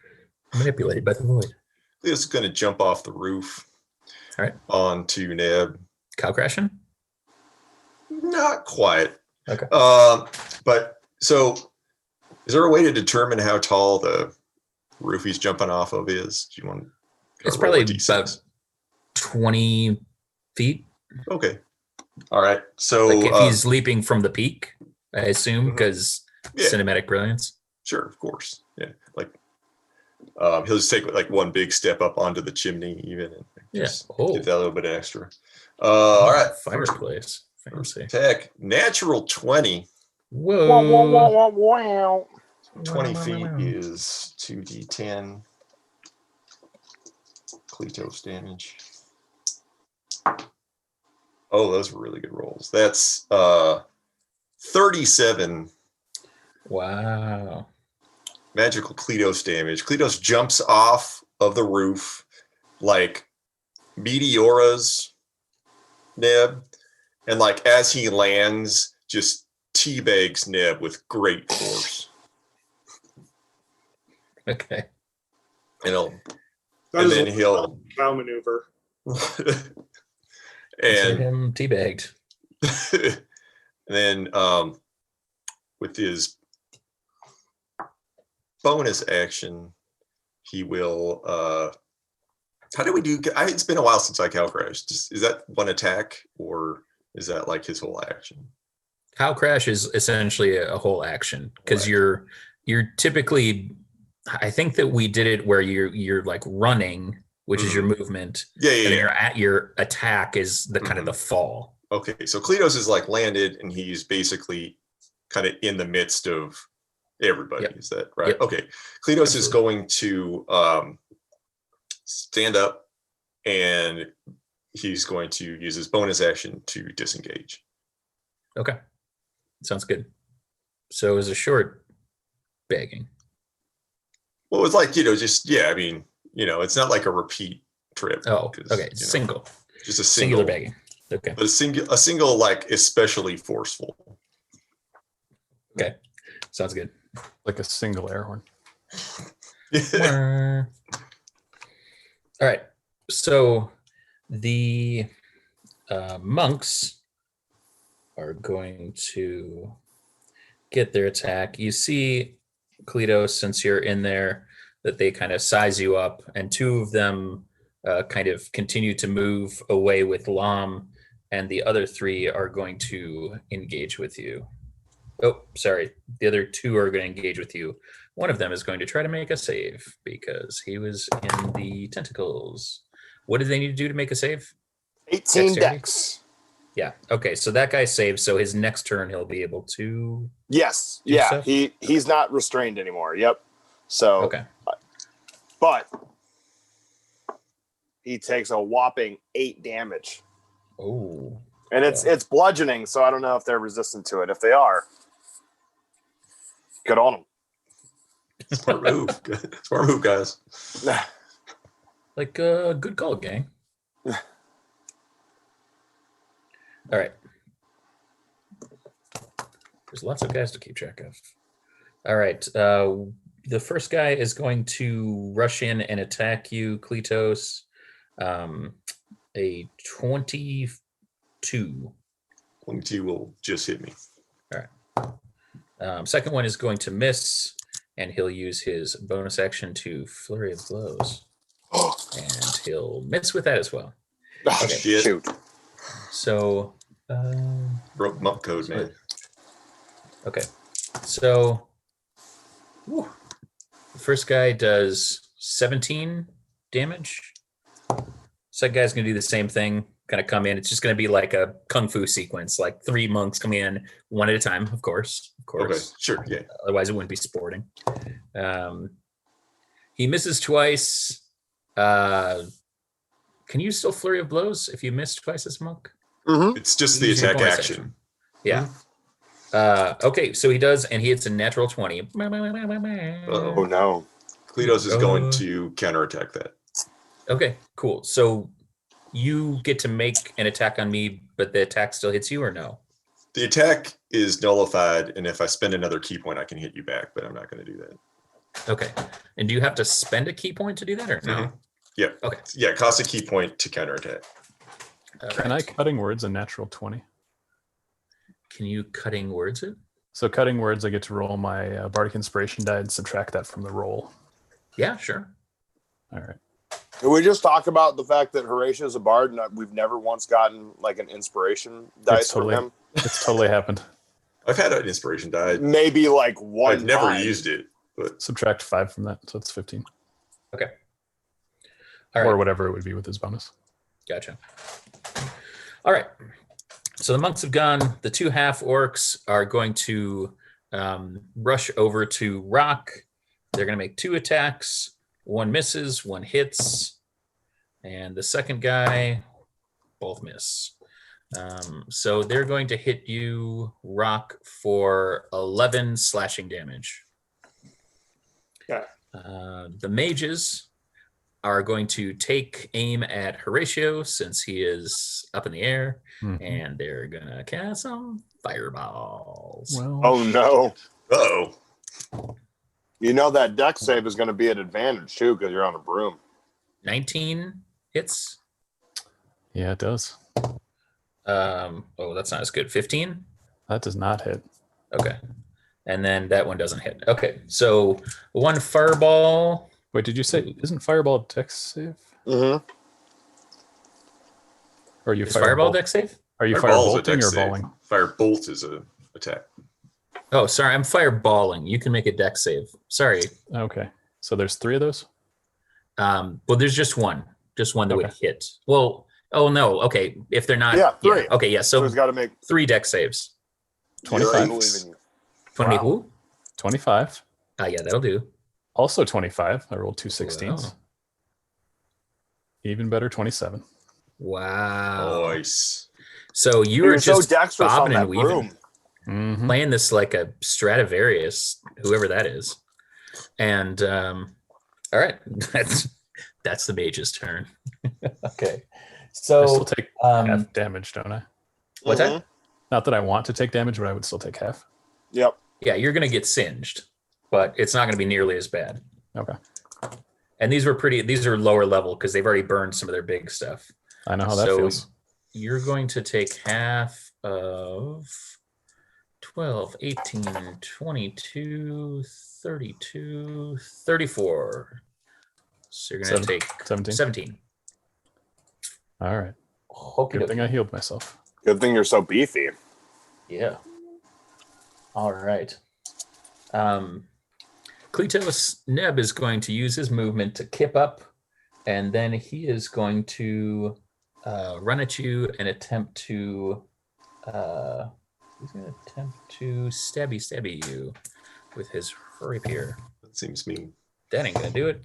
manipulated by the void. Kleatos is going to jump off the roof. All right. Onto Neb. Cow crashing? Not quite. Okay. But so is there a way to determine how tall the roof he's jumping off of is? Do you want It's probably about 20 feet. Okay. All right. So like if he's leaping from the peak, I assume, because cinematic brilliance. Sure, of course. Yeah. Like he'll just take like one big step up onto the chimney even and just get that little bit extra. All right. Fireplace. Fancy. Attack. Natural 20. Wow. 20 feet is 2d10 Kleatos damage. Oh, those were really good rolls. That's 37. Wow. Magical Kleatos damage. Kleatos jumps off of the roof like Meteora's Neb, and like as he lands, just teabags Neb with great force. Okay. And he'll cow maneuver. And him teabagged. And then with his bonus action, he will how do we do it's been a while since I cow crashed. Is that one attack or is that like his whole action? Cow crash is essentially a whole action because you're typically, I think that we did it where you're like running, which is your movement. And your attack is the kind of the fall. Okay, so Kleatos is like landed and he's basically kind of in the midst of everybody. Yep. Is that right? Yep. Okay. Kleatos is going to stand up and he's going to use his bonus action to disengage. Okay. Sounds good. So it was a short bagging. Well, it's like, just, I mean, it's not like a repeat trip. Oh, 'cause, okay. Single. Just a Singular single bagging. Okay. But a single, like, especially forceful. Okay. Sounds good. Like a single air horn. All right. So the monks are going to get their attack. You see, Kleatos, since you're in there, that they kind of size you up, and two of them kind of continue to move away with Lam, and the other three are going to engage with you. Oh, sorry. The other two are going to engage with you. One of them is going to try to make a save because he was in the tentacles. What do they need to do to make a save? 18 Dexterity? dex. Yeah. Okay. So that guy saves. So his next turn, he'll be able to. Yes. Do Yeah. stuff? He's not restrained anymore. Yep. So, Okay. but he takes a whopping 8 damage. Oh. And it's bludgeoning, so I don't know if they're resistant to it. If they are, good on them. Smart move. Smart move, guys. Like, good call, gang. All right. There's lots of guys to keep track of. All right. The first guy is going to rush in and attack you, Kleatos. A 22. 22 will just hit me. All right. Second one is going to miss, and he'll use his bonus action to flurry of blows. And he'll miss with that as well. Okay. Shit. Shoot. So, Broke monk code, man. okay. So, whew, the first guy does 17 damage. Second guy's going to do the same thing, kind of come in. It's just going to be like a kung fu sequence, like 3 monks come in one at a time, of course. Okay, sure, yeah. Otherwise, it wouldn't be sporting. He misses twice. Can you still flurry of blows if you miss twice as a monk? Mm-hmm. It's just the Use your attack bonus action. Yeah. Okay, so he does, and he hits a natural 20. Uh-oh. Oh no. Kleatos is going to counterattack that. Okay, cool. So you get to make an attack on me, but the attack still hits you, or no? The attack is nullified, and if I spend another key point, I can hit you back, but I'm not going to do that. Okay. And do you have to spend a key point to do that, or no? Mhm. Yeah. Okay. Yeah, it costs a key point to counterattack. All Can I right. cutting words a natural 20? Can you cutting words it? So cutting words, I get to roll my bardic inspiration die and subtract that from the roll. Yeah, sure. All right. Can we just talk about the fact that Horatio is a bard and we've never once gotten like an inspiration dice totally- from him? It's totally happened. I've had an inspiration die. Maybe like one. I've never time. used it, but Subtract 5 from that, so it's 15. Okay. All right. Or whatever it would be with his bonus. Gotcha. All right. So the monks have gone. The 2 half orcs are going to rush over to Rock. They're going to make 2 attacks. 1 misses, 1 hits. And the second guy, both miss. So they're going to hit you, Rock, for 11 slashing damage. Yeah. The mages are going to take aim at Horatio since he is up in the air, Mhm. and they're gonna cast some fireballs. Well, Oh no. uh-oh. You know that deck save is going to be an advantage too because you're on a broom. 19 hits. yeah, it does. Oh, that's not as good. 15. That does not hit. Okay, and then that one doesn't hit. Okay, so 1 fireball. Wait, did you say isn't fireball a dex save? Mm-hmm. Or are you Is fireball deck save? Are you Fireball's a firebolting dex or save. balling? Firebolt is a attack. Oh, sorry, I'm fireballing. You can make a deck save. Sorry. Okay, so there's 3 of those. Well, there's just one that would Okay. hit. Well, oh no. Okay, if they're not, Yeah, 3. Okay, yeah. So So he's got to make 3 deck saves. 25. I believe in you. 20 Wow. who? 25. Yeah, that'll do. Also 25. I rolled 2 16s. Wow. Even better, 27. Wow. Nice. So you You're were so just dexterous on bobbing that and weaving. broom. Mhm. playing this like a Stradivarius, whoever that is. And all right, that's the mage's turn. Okay, I still so take um, half damage, don't I? what's Mhm. that? Not that I want to take damage, but I would still take half. Yep. Yeah, you're gonna get singed, but it's not gonna be nearly as bad. Okay. And these are lower level because they've already burned some of their big stuff. I know how that So feels. you're going to take half of 12, 18, 22, 32, 34. So you're going to take 17. 17. All right. Okie Good thing dokie. I healed myself. Good thing you're so beefy. Yeah. All right. Kleatos Neb is going to use his movement to kip up, and then he is going to run at you and attempt to stabby you with his rapier. That seems mean. That ain't gonna do it.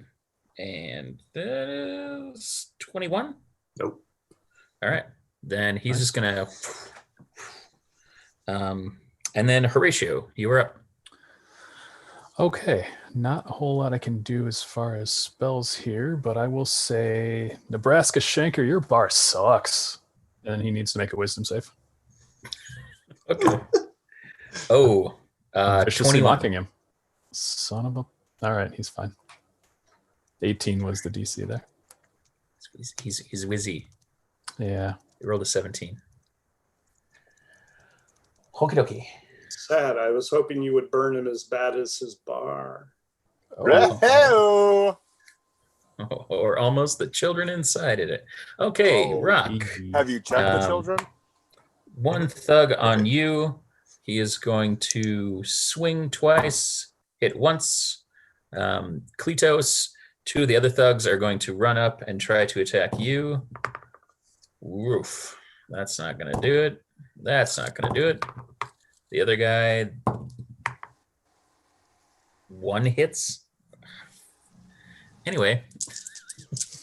And that is 21. Nope. All right. Then he's just gonna and then Horatio, you were up. Okay. Not a whole lot I can do as far as spells here, but I will say, Nebraska Shanker, your bar sucks. And he needs to make a wisdom save. Okay. Oh, I'm viciously 21. mocking him. Son of a... All right, he's fine. 18 was the DC there. He's whizzy. Yeah. He rolled a 17. Okie dokie. Sad. I was hoping you would burn him as bad as his bar. Hey-ho! Or almost the children inside it. Okay, Oh, Rock. Easy. Have you checked the children? One thug on you. He is going to swing twice, hit once. Kleatos, two of the other thugs are going to run up and try to attack you. Woof. That's not going to do it. That's not going to do it. The other guy, one hits. Anyway,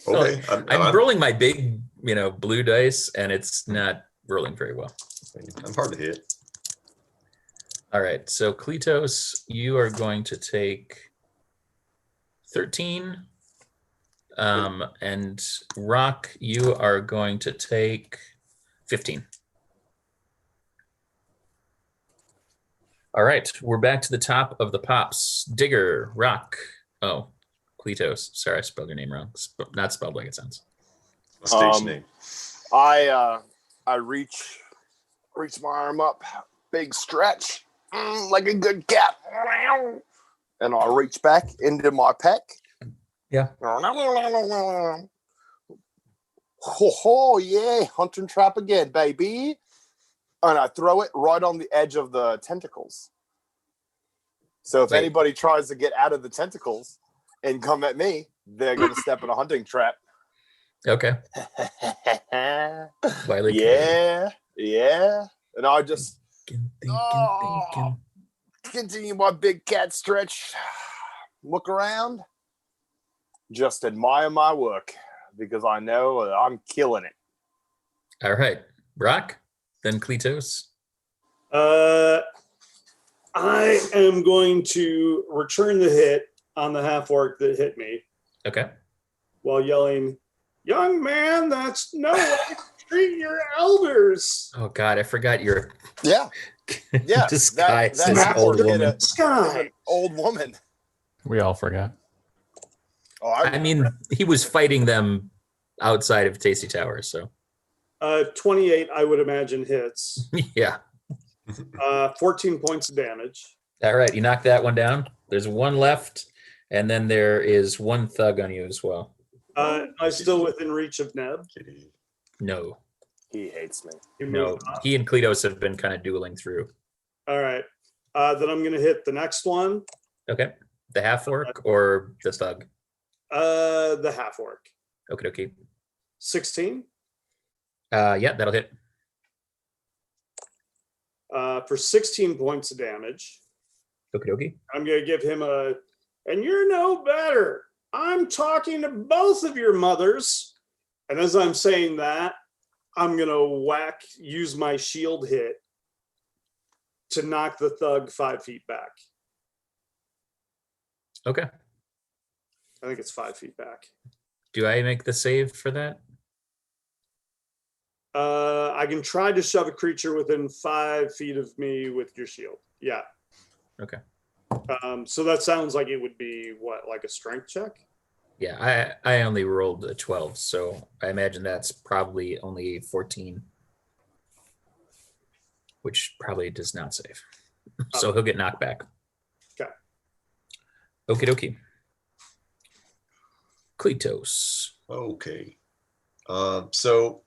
Okay. I'm rolling my big, blue dice, and it's not rolling very well. I'm hard to hit. All right, so Kleatos, you are going to take 13. And Rock, you are going to take 15. All right, we're back to the top of the pops. Digger, Rock. Oh, Kleatos. Sorry, I spelled your name wrong. Not spelled like it sounds. My stage name. I reach my arm up, big stretch, like a good cat, and I reach back into my pack. Yeah. Oh yeah, hunt and trap again, baby. And I throw it right on the edge of the tentacles. So if Wait. anybody tries to get out of the tentacles and come at me, they're going to step in a hunting trap. Okay. Wiley Yeah. And I just thinking. continue my big cat stretch, look around, just admire my work because I know I'm killing it. All right, Rock, then Kleatos. I am going to return the hit on the half orc that hit me Okay. while yelling, "Young man, that's no way to treat your elders." Oh God, I forgot your Yeah. disguise that as half old orc hit woman. a- Sky. Old woman. We all forgot. Oh, I mean, he was fighting them outside of Tasty Tower, so 28, I would imagine, hits. yeah. 14 points of damage. All right, you knocked that one down. There's one left, and then there is one thug on you as well. I'm still within reach of Neb. Kitty. No, he hates me. He no. moved up. He and Kleatos have been kind of dueling through. All right. Then I'm going to hit the next one. Okay. The half orc or the thug? The half orc. Okay, okay. 16 Yeah, that'll hit. for 16 points of damage. Okay, okay. I'm going to give him and you're no better. I'm talking to both of your mothers. And as I'm saying that, I'm going to use my shield hit to knock the thug 5 feet back. Okay. I think it's 5 feet back. Do I make the save for that? I can try to shove a creature within 5 feet of me with your shield. Yeah. Okay. So that sounds like it would be what, like a strength check? Yeah, I only rolled a 12, so I imagine that's probably only 14, which probably does not save. So he'll get knocked back. Okay. Okie dokie. Kleatos. Okay. Kleatos,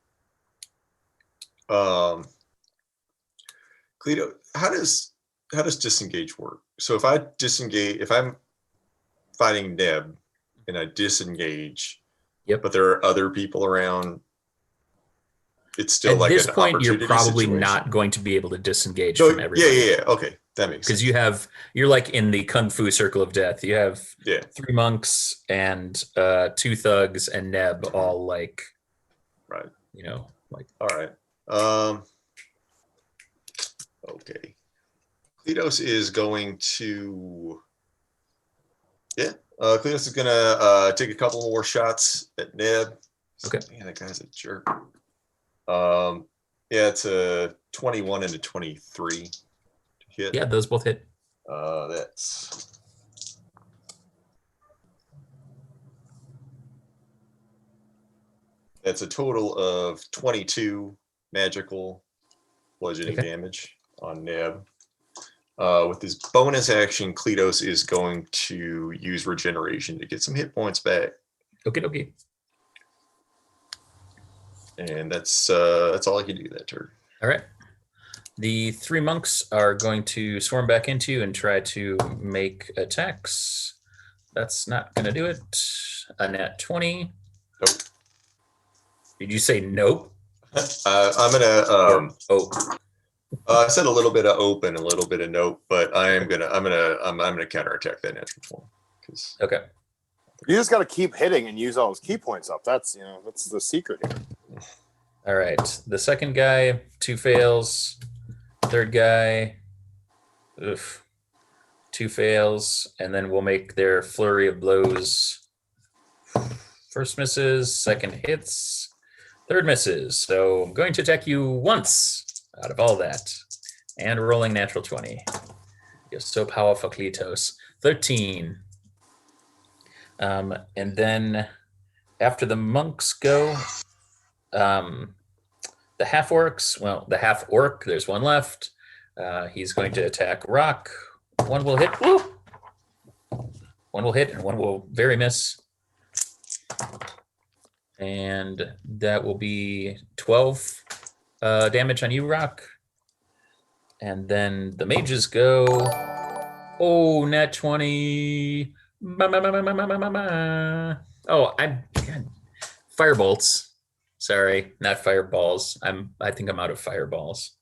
how does disengage work? So if I disengage, if I'm fighting Neb and I disengage, Yep. but there are other people around, it's still At like this an point, you're opportunity probably situation? not going to be able to disengage So, from everybody. yeah. Okay, that makes sense. Because you're like in the Kung Fu circle of death. You have 3 monks and 2 thugs and Neb all like, right. You know, like. All right. Okay. Kleatos is going to. Yeah. Kleatos is gonna take a couple more shots at Neb. Okay. Man, that guy's a jerk. Yeah, it's a 21 and a 23 to hit. Yeah, those both hit. That's a total of 22 magical bludgeoning damage on Neb. With his bonus action, Kleatos is going to use regeneration to get some hit points back. Okay. And that's all I can do that turn. All right. The 3 monks are going to swarm back into you and try to make attacks. That's not going to do it. A nat 20. Nope. Did you say nope? I'm gonna. I said a little bit of open, a little bit of nope, but I'm gonna counterattack that natural 20. Okay. You just got to keep hitting and use all those key points up. That's that's the secret here. All right. The second guy, 2 fails. Third guy, 2 fails, and then we'll make their flurry of blows. First misses, second hits, third misses. So I'm going to attack you once out of all that, and rolling natural 20. You're so powerful, Kleatos. 13. And then after the monks go, the half-orc, there's one left. He's going to attack Rock. One will hit. Woo! One will hit, and one will very miss. And that will be 12 damage on you, Rock. And then the mages go. Oh, nat 20. Oh, God. Firebolts. Sorry, not fireballs. I think I'm out of fireballs.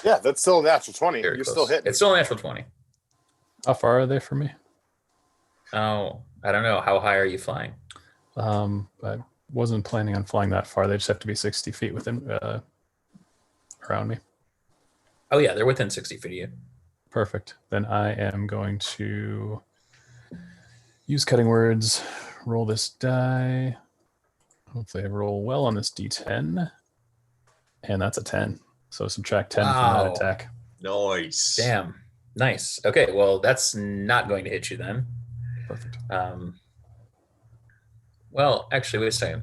Yeah, that's still a natural 20. You're close. still hitting. It's still a natural 20. How far are they from me? Oh, I don't know. How high are you flying? I wasn't planning on flying that far. They just have to be 60 feet within around me. Oh yeah, they're within 60 feet of you. Perfect. Then I am going to use cutting words. Roll this die. Hopefully I roll well on this d10. And that's a 10. So subtract 10 from that attack. Nice. Damn. Nice. Okay, well, that's not going to hit you then. Perfect. Well, actually, wait a second.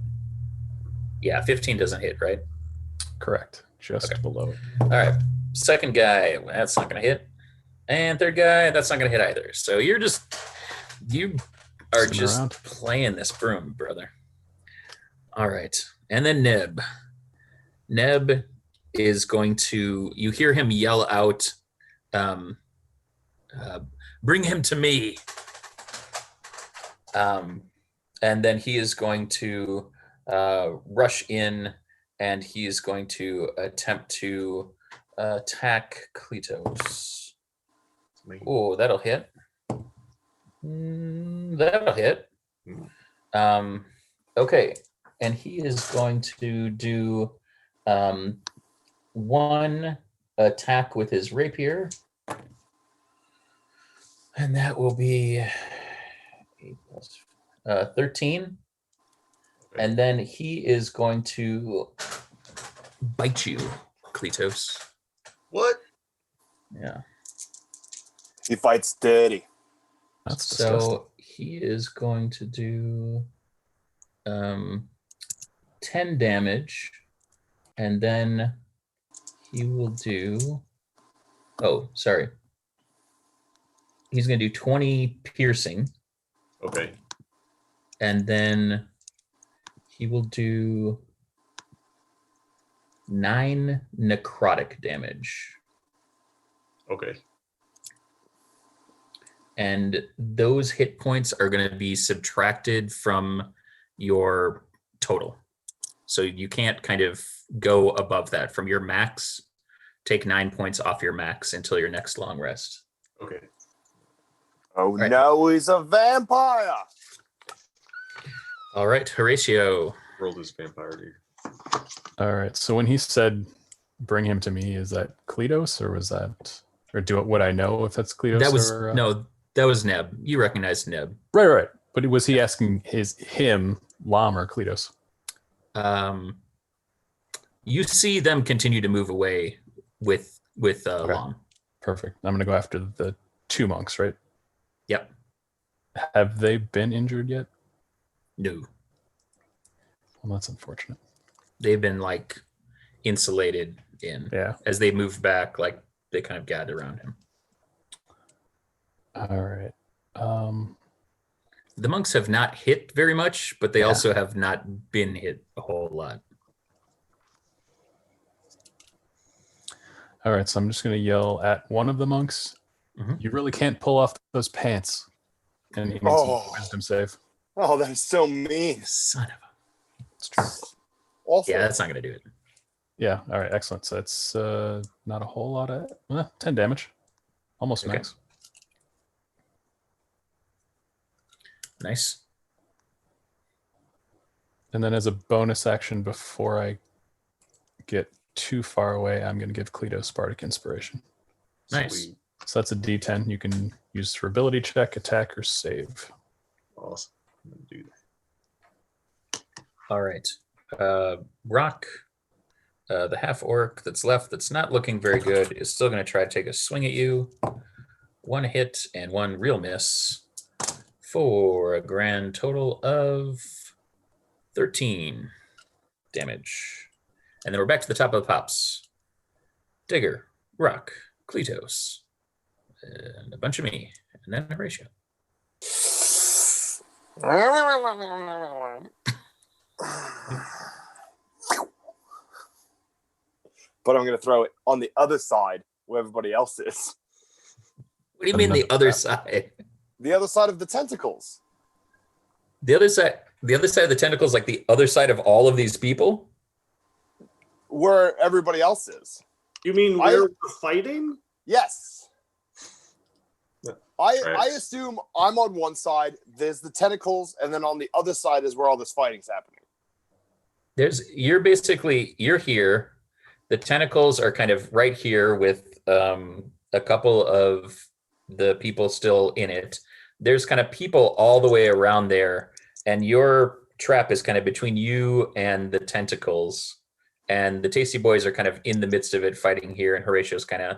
Yeah, 15 doesn't hit, right? Correct. Just below it. All right. Second guy, that's not going to hit. And third guy, that's not going to hit either. So you are Sitting just around. playing this broom, brother. All right. And then Neb. Neb is going to, you hear him yell out, bring him to me. And then he is going to rush in, and he is going to attempt to attack Kleatos. Oh, that'll hit. That'll hit. Okay, and he is going to do 1 attack with his rapier. And that will be 8 plus 13. Okay. And then he is going to bite you, Kleatos. What? Yeah. He fights dirty. That's disgusting. So he is going to do 10 damage. And then he will do... Oh, sorry. He's going to do 20 piercing. Okay. And then he will do 9 necrotic damage. Okay. And those hit points are going to be subtracted from your total. So you can't kind of go above that from your max. Take 9 points off your max until your next long rest. Okay. Oh Right. no, he's a vampire. All right, Horatio. Rolled his vampire, dude. All right. So when he said "bring him to me," is that Kleatos, or was that, or would I know if that's Kleatos? That was or, no, that was Neb. You recognize Neb. Right. But was he asking him, Lam, or Kleatos? You see them continue to move away with Okay. Lam. Perfect. I'm gonna go after the 2 monks, right? Yep. Have they been injured yet? No, Well, that's unfortunate. they've been like insulated in. Yeah. As they moved back, like they kind of gathered around him. All right. The monks have not hit very much, but they Yeah. also have not been hit a whole lot. All right. So I'm just gonna yell at one of the monks. Mhm. You really can't pull off those pants. And he needs Oh. a wisdom save. Oh, that is so mean. Son of a... It's true. Awful. Yeah, that's not going to do it. Yeah. All right. Excellent. So it's not a whole lot of 10 damage, almost Okay. max. Nice. And then as a bonus action, before I get too far away, I'm going to give Kleatos Bardic Inspiration. Nice. Sweet. So that's a D10 you can use for ability check, attack, or save. Awesome. I'm gonna do that. All right. Rock, the half orc that's left that's not looking very good is still going to try to take a swing at you. 1 hit and 1 real miss for a grand total of 13 damage. And then we're back to the top of the pops. Digger, Rock, Kleatos, and a bunch of me, and then Horatio. But I'm going to throw it on the other side where everybody else is. What do you mean the other side? The other side of the tentacles. The other side of the tentacles, like the other side of all of these people? Where everybody else is. You mean where we're fighting? Yes. Yeah. I Right. assume I'm on one side, there's the tentacles, and then on the other side is where all this fighting's happening. You're here. The tentacles are kind of right here with a couple of the people still in it. There's kind of people all the way around there, and your trap is kind of between you and the tentacles. And the Tasty Boys are kind of in the midst of it fighting here, and Horatio's kind of...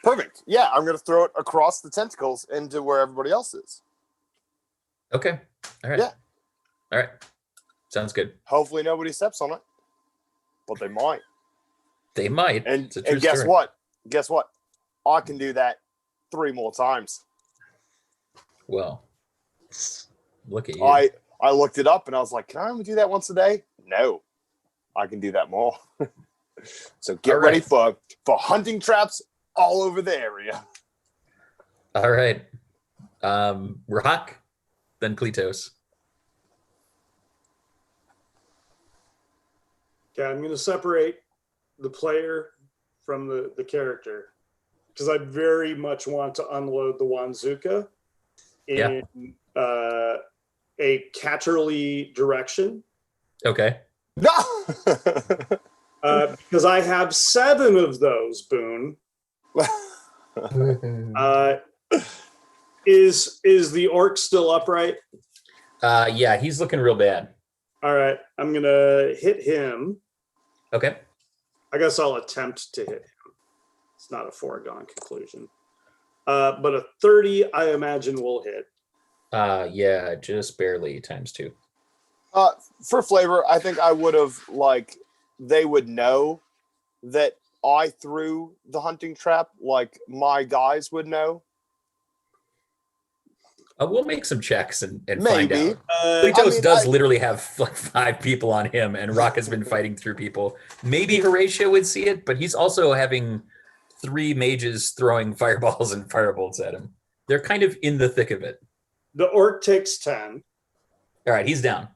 Perfect. Yeah, I'm going to throw it across the tentacles into where everybody else is. Okay. All right. Yeah. All right. Sounds good. Hopefully nobody steps on it. But they might. They might. And, It's a true and guess story. what? Guess what? I can do that 3 more times. Well, look at you. I looked it up and I was like, can I only do that once a day? No. I can do that more. So get All ready right. for hunting traps all over the area. All right. Rock, then Kleatos. Okay, I'm going to separate the player from the character because I very much want to unload the Wanzuka in a catcherly direction. Okay. No. Because I have 7 of those, Boone. Is the orc still upright? Yeah, he's looking real bad. All right, I'm gonna hit him. Okay. I guess I'll attempt to hit him. It's not a foregone conclusion. But a 30, I imagine, will hit. Yeah, just barely ×2. For flavor, I think I would have, like, they would know that I threw the hunting trap, like my guys would know. We'll make some checks and find Maybe. out. Kleatos I mean, does literally have like 5 people on him, and Rock has been fighting through people. Maybe Horatio would see it, but he's also having 3 mages throwing fireballs and firebolts at him. They're kind of in the thick of it. The orc takes 10. All right, he's down.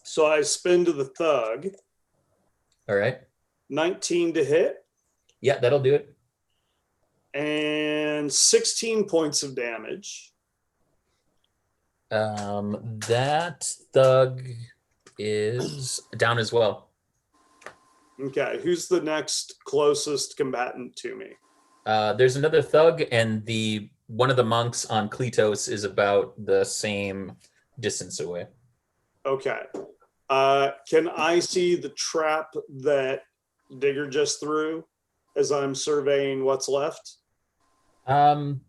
So I spin to the thug. All right. 19 to hit. Yeah, that'll do it. And 16 points of damage. That thug is down as well. Okay, who's the next closest combatant to me? There's another thug, and one of the monks on Kleatos is about the same distance away. Okay. Can I see the trap that Digger just threw as I'm surveying what's left?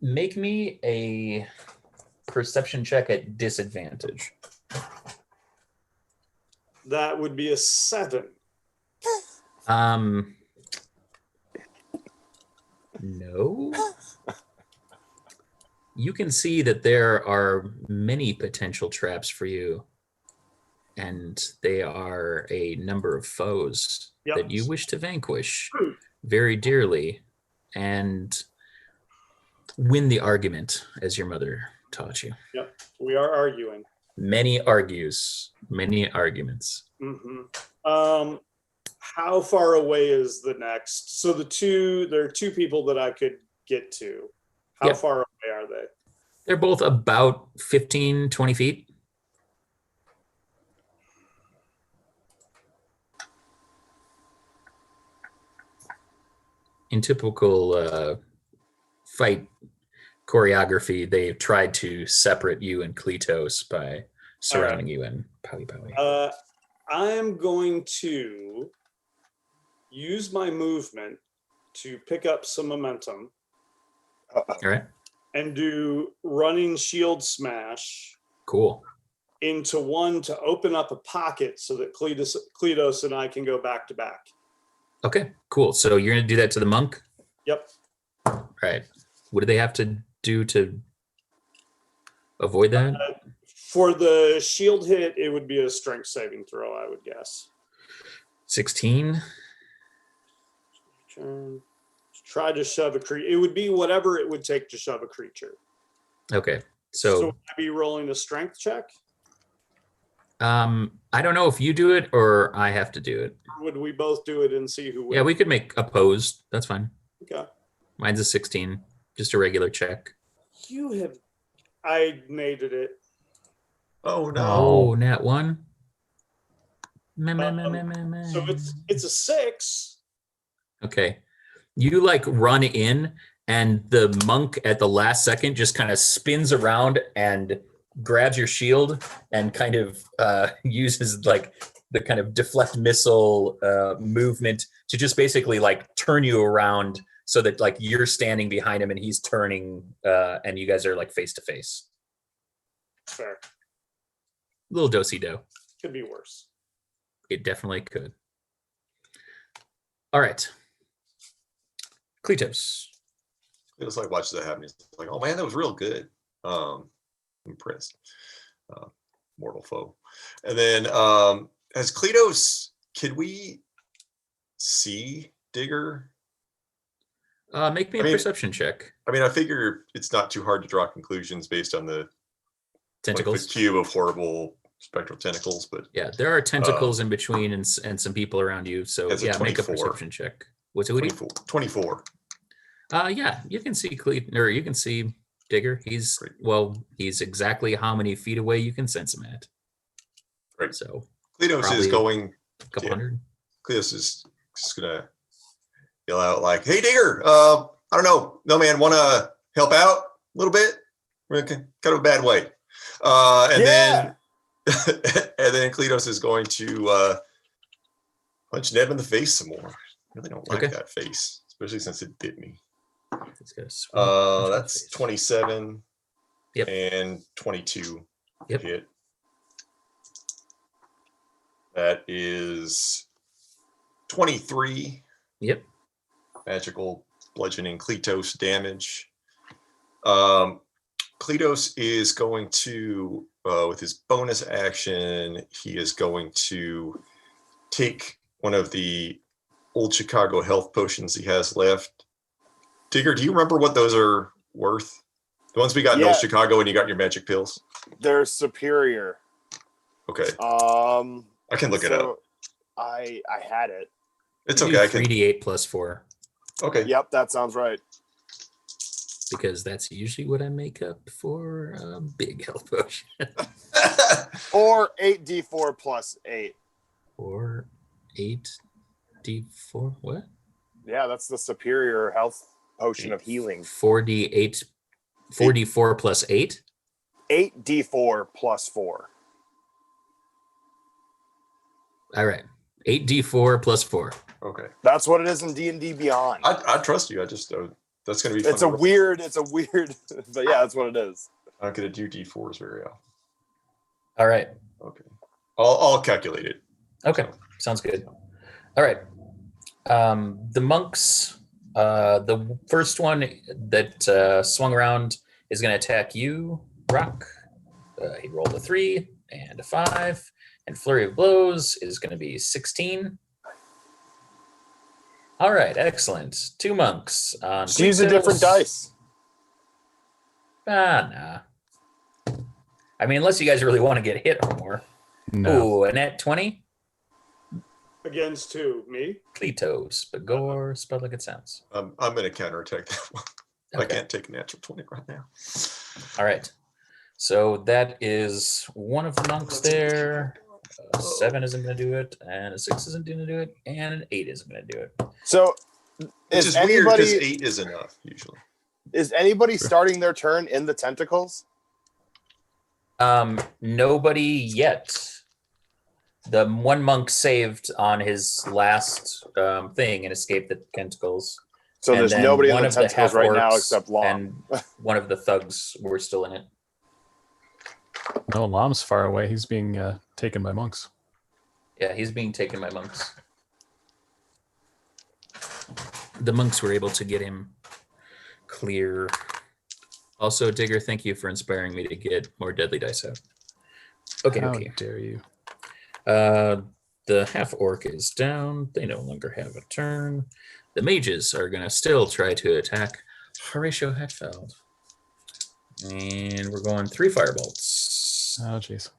Make me a perception check at disadvantage. That would be a 7. No. You can see that there are many potential traps for you, and they are a number of foes that you wish to vanquish very dearly and win the argument, as your mother taught you. Yep, we are arguing. Many argues, many arguments. Mm-hmm. How far away is the next? So there are 2 people that I could get to. How far away are they? They're both about 15, 20 feet. In typical fight choreography, they've tried to separate you and Kleatos by surrounding you and Powie Powie. I'm going to use my movement to pick up some momentum. All right. And do running shield smash. Cool. Into 1 to open up a pocket so that Kleatos and I can go back to back. Okay, cool. So you're going to do that to the monk? Yep. All right. What do they have to do to avoid that? For the shield hit, it would be a strength saving throw, I would guess. 16. Try to shove a creature. It would be whatever it would take to shove a creature. Okay. So would I be rolling a strength check? I don't know if you do it or I have to do it. Or would we both do it and see who wins? Yeah, we could make opposed. That's fine. Okay. Mine's a 16. Just a regular check. I mated it. Oh no. Oh, nat 1. So it's a 6. Okay. You like run in, and the monk at the last second just kind of spins around and grabs your shield and kind of uses like the kind of deflect missile movement to just basically like turn you around so that like you're standing behind him and he's turning and you guys are like face to face. Fair. Little do-si-do. Could be worse. It definitely could. All right. Kleatos. It was like watches that happen. It's like, oh man, that was real good. Impressed. Mortal foe. And then as Kleatos, can we see Digger? Make me a perception check. I mean, I figure it's not too hard to draw conclusions based on the Tentacles. Like the cube of horrible spectral tentacles, but yeah, there are tentacles in between and some people around you. So yeah, make a perception check. What's it? 24. Yeah, you can see you can see Digger. He's exactly how many feet away you can sense him at. Right. So Kleatos is going a couple hundred. Kleatos is just gonna yell out like, "Hey, Digger! I don't know, no man, want to help out a little bit? We're in kind of a bad way." And then Kleatos is going to punch Neb in the face some more. I really don't like that face, especially since it bit me. That's 27 and 22 hit. That is 23. Yep. Magical bludgeoning Kleatos damage. Kleatos is going to, with his bonus action, he is going to take one of the old Chicago health potions he has left. Digger, do you remember what those are worth? The ones we got in old Chicago and you got your magic pills? They're superior. Okay. I can look it up. I had it. It's You okay. do 3d8 plus 4. Okay. Yep, that sounds right. Because that's usually what I make up for a big health potion. Or 8d4 plus 8. Or 8d4. What? Yeah, that's the superior health potion of healing. 4d8. 4d4 plus 8? 8d4 plus 4. All right. 8d4 plus 4. Okay. That's what it is in D&D Beyond. I trust you. I just that's going to be fun. It's a weird, but yeah, that's what it is. I'm not going to do D4s very often. All right. Okay. I'll calculate it. Okay. Sounds good. All right. The monks, the first one that swung around is going to attack you, Rock. He rolled a 3 and a 5. And flurry of blows is going to be 16. All right, excellent. 2 monks. Just use a different dice. Nah. I mean, unless you guys really want to get hit or more. No. Ooh, a net 20? Against who? Me? Kleatos, Bagor, spelled like it sounds. I'm going to counterattack that one. I can't take a natural 20 right now. All right. So that is one of the monks there. 7 isn't going to do it, and a 6 isn't going to do it, and an 8 isn't going to do it. So, Which is weird because 8 is enough usually. Is anybody starting their turn in the tentacles? Nobody yet. The one monk saved on his last thing and escaped the tentacles. So And there's then nobody in one the of the tentacles right now half-orcs except Lom. And one of the thugs were still in it. No, Lom's far away. He's being taken by monks. Yeah, he's being taken by monks. The monks were able to get him clear. Also, Digger, thank you for inspiring me to get more deadly dice out. Okay, How okay. dare you? The half orc is down. They no longer have a turn. The mages are going to still try to attack Horatio Hetfeld. And we're going 3 firebolts. Oh, jeez.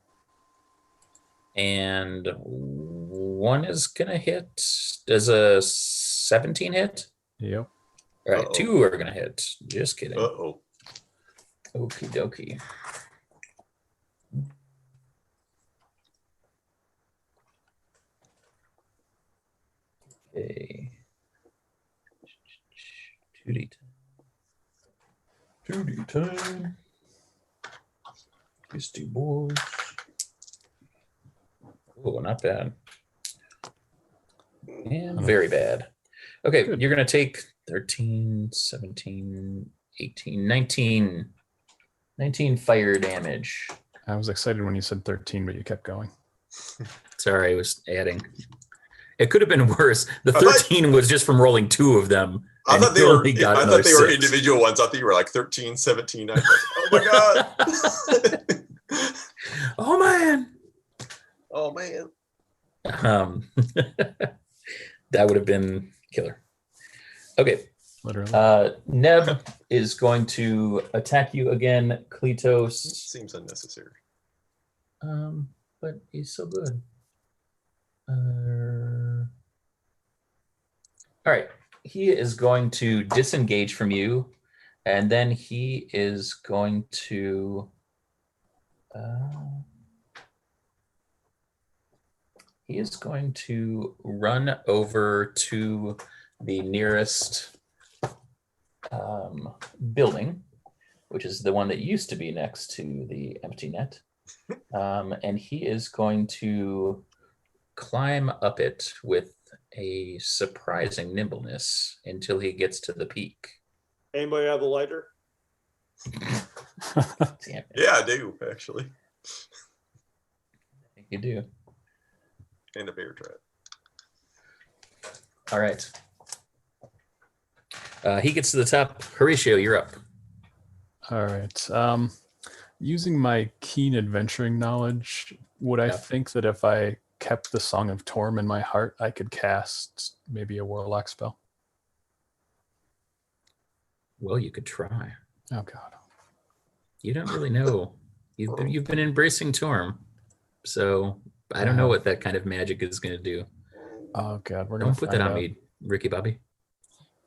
And one is going to hit. Does a 17 hit? Yep. All right, 2 are going to hit. Just kidding. Uh-oh. Okie dokie. Okay. 2d10. 2d10. These 2 boys. Oh, not bad. And very bad. Okay, you're going to take 13, 17, 18, 19 fire damage. I was excited when you said 13, but you kept going. Sorry, I was adding. It could have been worse. The 13 was just from rolling 2 of them. I thought they were were individual ones. I thought you were like 13, 17. I was like, oh my God. Oh man. Oh man. That would have been killer. Okay. Literally. Neb is going to attack you again, Kleatos. Seems unnecessary. But he's so good. All right. He is going to disengage from you, and then he is going to he is going to run over to the nearest building, which is the one that used to be next to the empty net. And he is going to climb up it with a surprising nimbleness until he gets to the peak. Anybody have a lighter? Damn it. Yeah, I do, actually. I think you do. And a bear trap. All right. He gets to the top. Horatio, you're up. All right. Using my keen adventuring knowledge, would I think that if I kept the Song of Torm in my heart, I could cast maybe a Warlock spell? Well, you could try. Oh God. You don't really know. You've been embracing Torm, so I don't know what that kind of magic is going to do. Oh God, we're gonna Don't put that find on out. me, Ricky Bobby.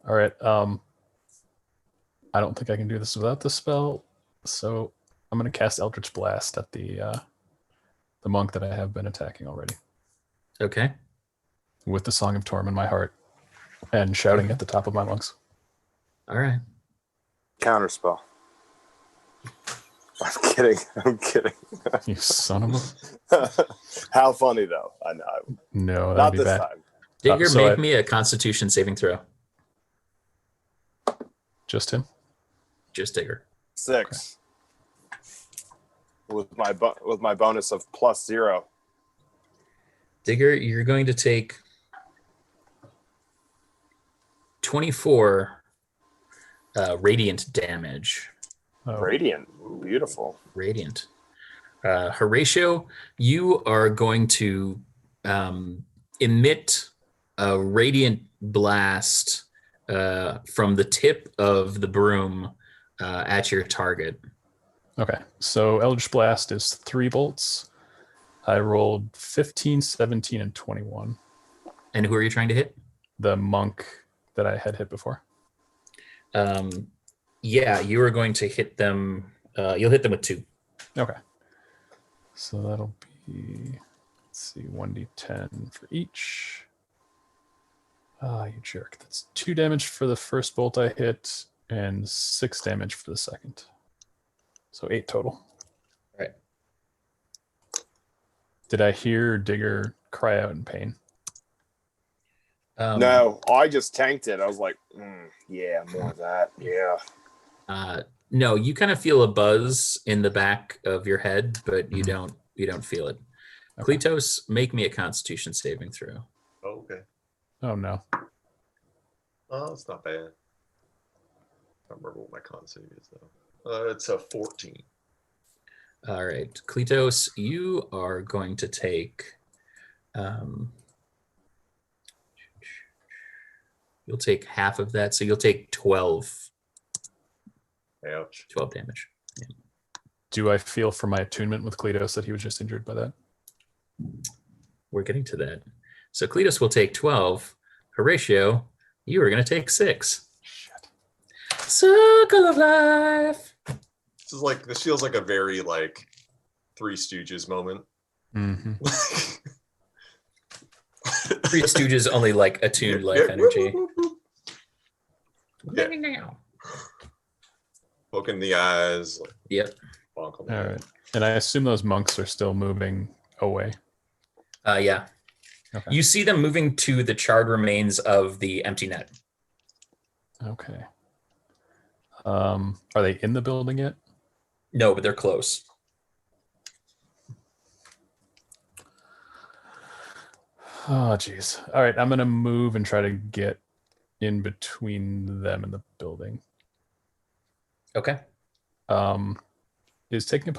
All right. I don't think I can do this without the spell, so I'm gonna cast Eldritch Blast at the monk that I have been attacking already, Okay. with the Song of Torm in my heart and shouting at the top of my lungs. All right. Counterspell. I'm kidding. I'm kidding. You son of a... How funny though. I know. No, Not that'd be this bad. time. Digger, so make me a Constitution saving throw. Just him? Just Digger. 6. With my bonus of +0. Digger, you're going to take 24 radiant damage. Oh, Radiant. Ooh, beautiful. Radiant. Horatio, you are going to emit a radiant blast from the tip of the broom at your target. okay. So Eldritch Blast is 3 bolts. I rolled 15, 17, and 21. And who are you trying to hit? The monk that I had hit before. Yeah, you are going to hit them. You'll hit them with 2. Okay. So that'll be, let's see, 1d10 for each. Ah, you jerk. That's 2 damage for the first bolt I hit and 6 damage for the second. So 8 total. Right. Did I hear Digger cry out in pain? No, I just tanked it. I was like, yeah, more of that. Yeah. No, you kind of feel a buzz in the back of your head, but you don't feel it. Okay. Kleatos, make me a Constitution saving throw. Oh, okay. Oh no. Oh, it's not bad. I don't remember what my con save is though. It's a 14. All right, Kleatos, you are going to take. You'll take half of that, so you'll take 12 Ouch. damage. Do I feel for my attunement with Kleatos that he was just injured by that? We're getting to that. So Kleatos will take 12. Horatio, you are going to take 6. Shit. Circle of life. This feels like a very like Three Stooges moment. Mm-hmm. Three Stooges only like attuned life energy. Yeah. Now. Poke in the eyes. Like, Yep. bonk on the All head. right. And I assume those monks are still moving away. Yeah. Okay. You see them moving to the charred remains of the empty net. Okay. Are they in the building yet? No, but they're close. Oh, geez. All right. I'm going to move and try to get in between them and the building. Okay. Is taking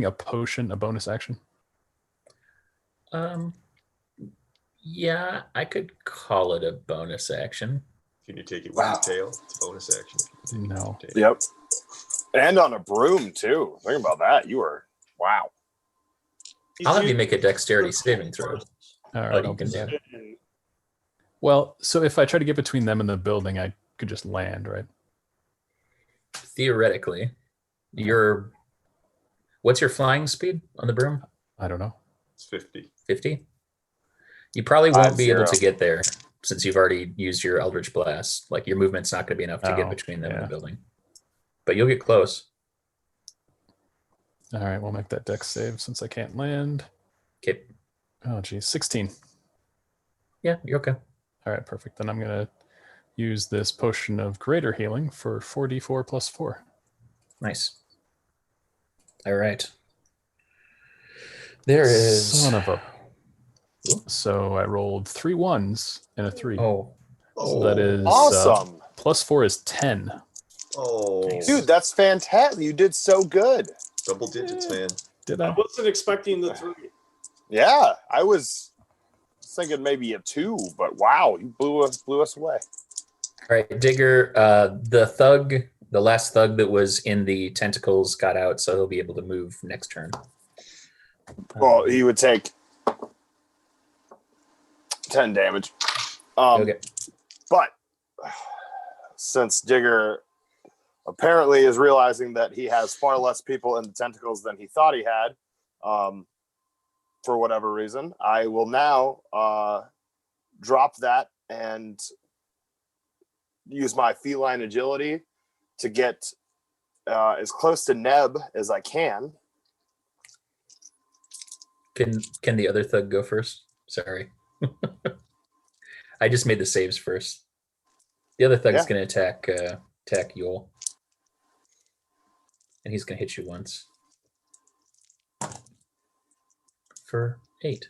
a potion a bonus action? Yeah, I could call it a bonus action. Can you take it with your tail? It's a bonus action. If you can take it No. with your tail. Yep. And on a broom too. Think about that. You were wow. I'll have you make a dexterity saving throw. All right. Oh, I'll you can do that. do Well, so if I try to get between them and the building, I could just land, right? Theoretically, what's your flying speed on the broom? I don't know. It's 50. 50? You probably won't be able 5-0. to get there since you've already used your Eldritch Blast. Like your movement's not going to be enough to get Oh, between them and yeah. the building. But you'll get close. All right, we'll make that dex save since I can't land. Okay. Oh, geez, 16. Yeah, you're okay. All right, perfect. Then I'm going to use this potion of greater healing for 4d4 plus 4. Nice. All right. There is. Son of a. So I rolled 3 1s and a 3. Oh. So that is Awesome. plus 4 is 10. Oh, Dude, that's fantastic. You did so good. double digits, man. Did I I? wasn't expecting the 3. Yeah, I was thinking maybe a 2, but wow, you blew us away. All right, Digger. The last thug that was in the tentacles got out, so he'll be able to move next turn. Well, he would take 10 damage. Okay. But since Digger apparently is realizing that he has far less people in the tentacles than he thought he had, for whatever reason, I will now drop that and use my feline agility to get as close to Neb as I can. Can the other thug go first? Sorry. I just made the saves first. The other thug is going to attack Yul. And he's going to hit you once. For 8.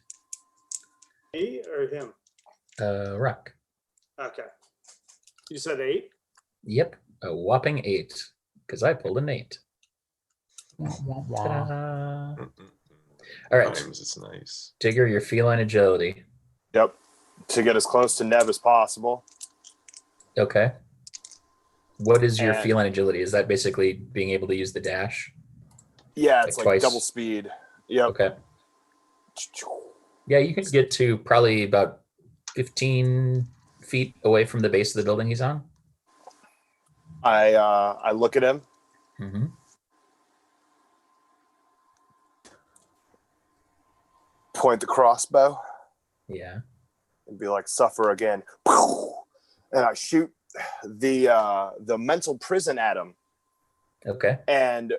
Me or him? Rock. Okay. You said 8? Yep. A whopping 8. Because I pulled an 8. Ta-da. All right. Times, it's nice. Digger, your feline agility. Yep. To get as close to Neb as possible. Okay. What is your And- feline agility? Is that basically being able to use the dash? Yeah, it's Like like twice? double speed. Yep. Okay. Yeah, you can get to probably about 15 feet away from the base of the building he's on. I look at him. Mm-hmm. Point the crossbow. Yeah. And be like, suffer again. And I shoot the mental prison at him. Okay. And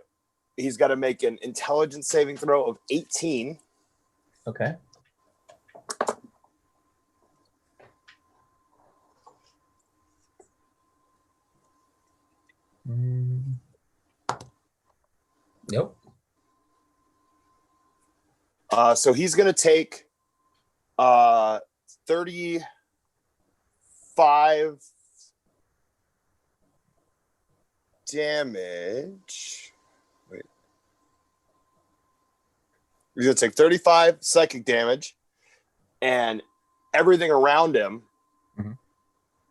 he's got to make an intelligence saving throw of 18. Okay. Nope. So he's going to take 35 damage. Wait. He's going to take 35 psychic damage, and everything around him, Mhm.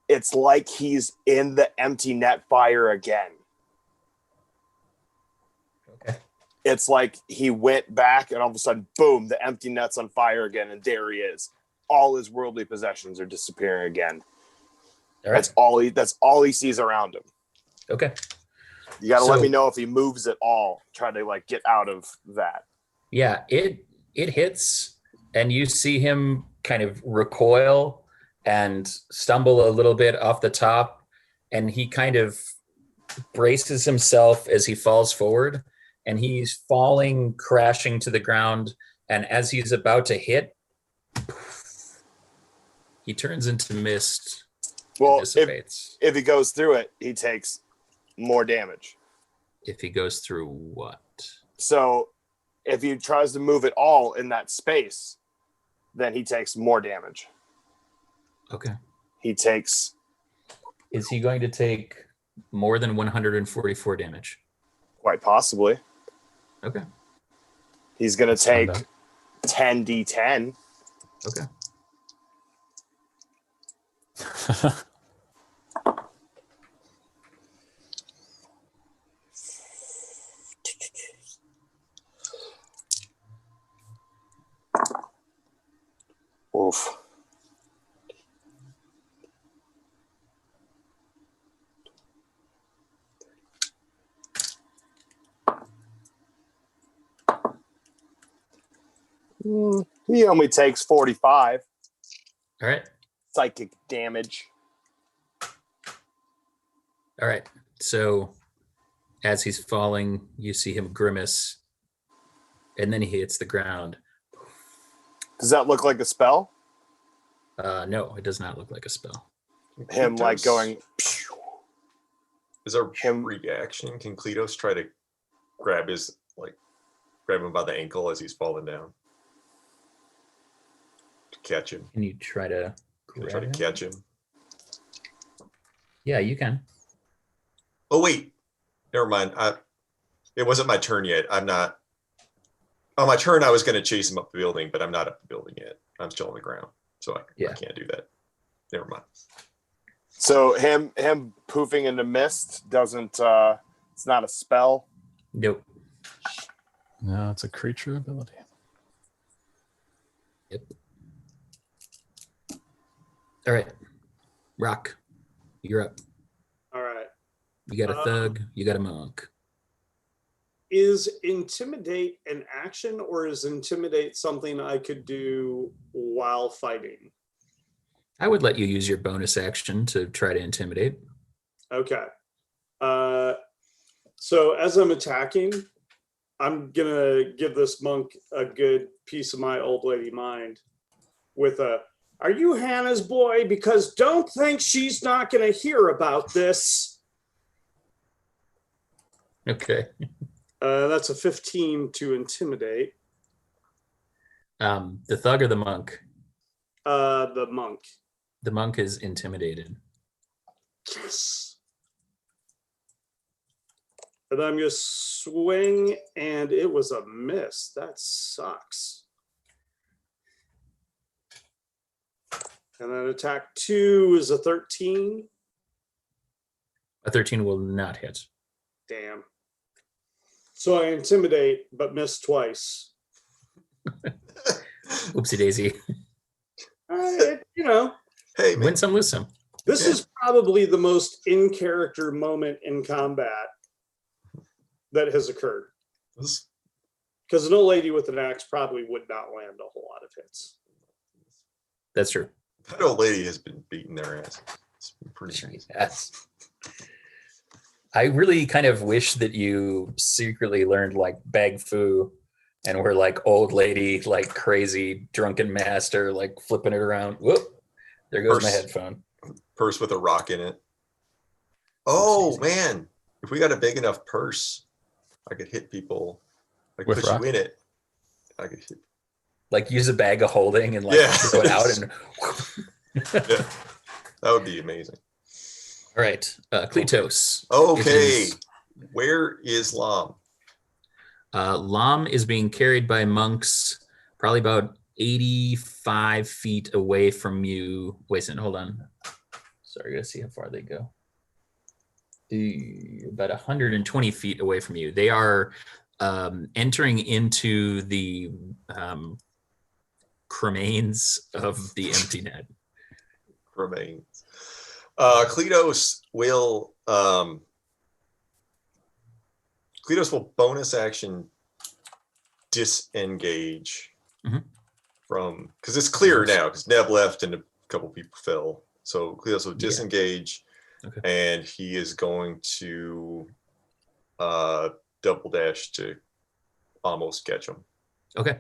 it's like he's in the empty net fire again. Okay. It's like he went back and all of a sudden, boom, the empty net's on fire again, and there he is. All his worldly possessions are disappearing again. All right. That's all he sees around him. Okay. You got to let So- me know if he moves at all. Try to like get out of that. Yeah, it hits, and you see him kind of recoil and stumble a little bit off the top, and he kind of braces himself as he falls forward, and he's falling, crashing to the ground, and as he's about to hit, he turns into mist and Well, dissipates. if he goes through it, he takes more damage. If he goes through what? So if he tries to move at all in that space, then he takes more damage. Okay. He takes Is he going to take more than 144 damage? quite possibly. Okay. He's going to take Sound 10d10. Okay. Oof. He only takes 45. All right. Psychic damage. All right. So as he's falling, you see him grimace, and then he hits the ground. Does that look like a spell? No, it does not look like a spell. Him like going. Is our Him- reaction? Can Kleatos try to grab him by the ankle as he's falling down? To catch him. Can you try to Can I try to catch him? Yeah, you can. Oh wait, never mind. It wasn't my turn yet. I'm not. On my turn, I was going to chase him up the building, but I'm not up the building yet. I'm still on the ground, so I can't do that. Never mind. So him poofing into mist doesn't. It's not a spell. Nope. No, it's a creature ability. Yep. All right. Rock, you're up. All right. You got a thug, you got a monk. Is intimidate an action, or is intimidate something I could do while fighting? I would let you use your bonus action to try to intimidate. Okay. So as I'm attacking, I'm gonna give this monk a good piece of my old lady mind with a, "Are you Hannah's boy? Because don't think she's not gonna hear about this." Okay. That's a 15 to intimidate. The thug or the monk? The monk. The monk is intimidated. Yes. And I'm just swing, and it was a miss. That sucks. And then attack 2 is a 13. A 13 will not hit. Damn. So I intimidate, but miss twice. Oopsie daisy. Hey, man. Win some, lose some. This is probably the most in character moment in combat that has occurred. Because an old lady with an axe probably would not land a whole lot of hits. That's true. That old lady has been beating their ass. It's been pretty nice. Yes. I really kind of wish that you secretly learned like Bag Fu and were like old lady, like crazy drunken master, like flipping it around. Whoop, there goes my headphone. Purse with a rock in it. Oh man, if we got a big enough purse, I could hit people. I could With put rock? you in it. I could hit. Like use a bag of holding and like throw it out and Yeah, that would be amazing. all right. Kleatos. Okay, It is- where is Lam? Lam is being carried by monks probably about 85 feet away from you. Wait a second, hold on. Sorry, I gotta see how far they go. About 120 feet away from you. They are entering into the cremains of the empty net. Remains. Kleatos will bonus action disengage from, because it's clear now because Neb left and a couple people fell. So Kleatos will disengage, and he is going to double dash to almost catch him. Okay.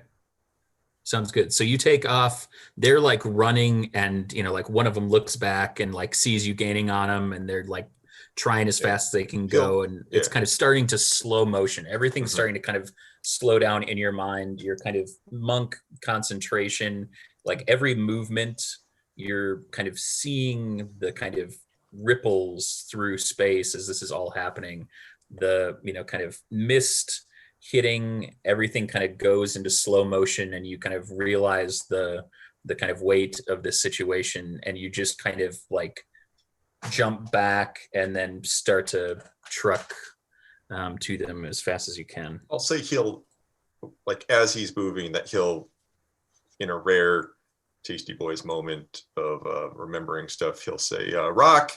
Sounds good. So you take off. They're like running, and like one of them looks back and like sees you gaining on them, and they're like trying as fast as they can go, and it's kind of starting to slow motion. Everything's starting to kind of slow down in your mind. Your kind of monk concentration, like every movement, you're kind of seeing the kind of ripples through space as this is all happening. The kind of mist hitting, everything kind of goes into slow motion, and you kind of realize the kind of weight of this situation, and you just kind of like jump back and then start to truck to them as fast as you can. I'll say he'll, like as he's moving, that he'll, in a rare Tasty Boys moment of remembering stuff, he'll say, Rock,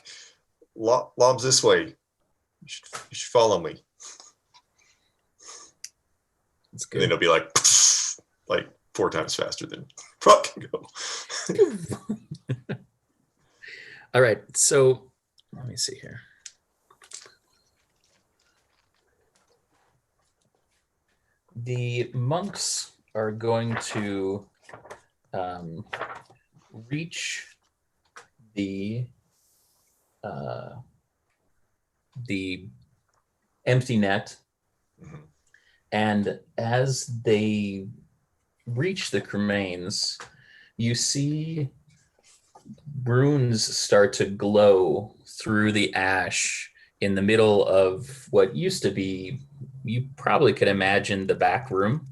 Lom's this way. You should follow me. That's And then good. he'll be like 4 times faster than Rock can go. All right, so let me see here. The monks are going to reach the empty net, and as they reach the cremains, you see runes start to glow through the ash in the middle of what used to be, you probably could imagine, the back room.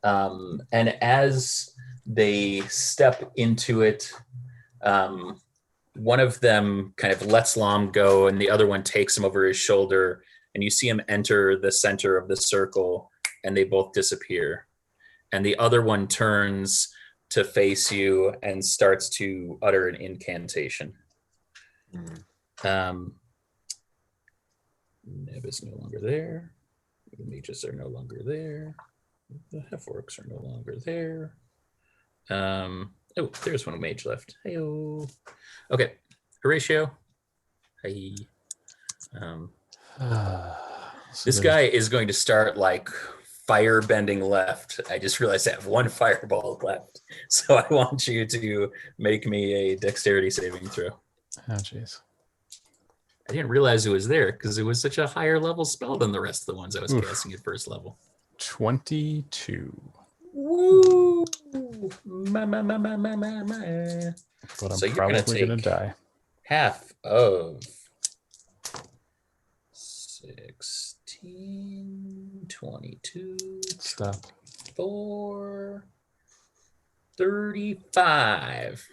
And as they step into it, one of them kind of lets Lam go and the other one takes him over his shoulder, and you see him enter the center of the circle, and they both disappear. And the other one turns to face you and starts to utter an incantation. Neb is no longer there. The mages are no longer there. The half-orcs are no longer there. Oh, there's one mage left. Hey-o. Okay, Horatio. Hey. This guy is going to start like fire bending left. I just realized I have 1 fireball left. So I want you to make me a dexterity saving throw. Oh, jeez. I didn't realize it was there because it was such a higher level spell than the rest of the ones I was casting at first level. 22. Woo! But I'm So you're probably gonna going to take die. half of 16, 22, Stop. 4, 35.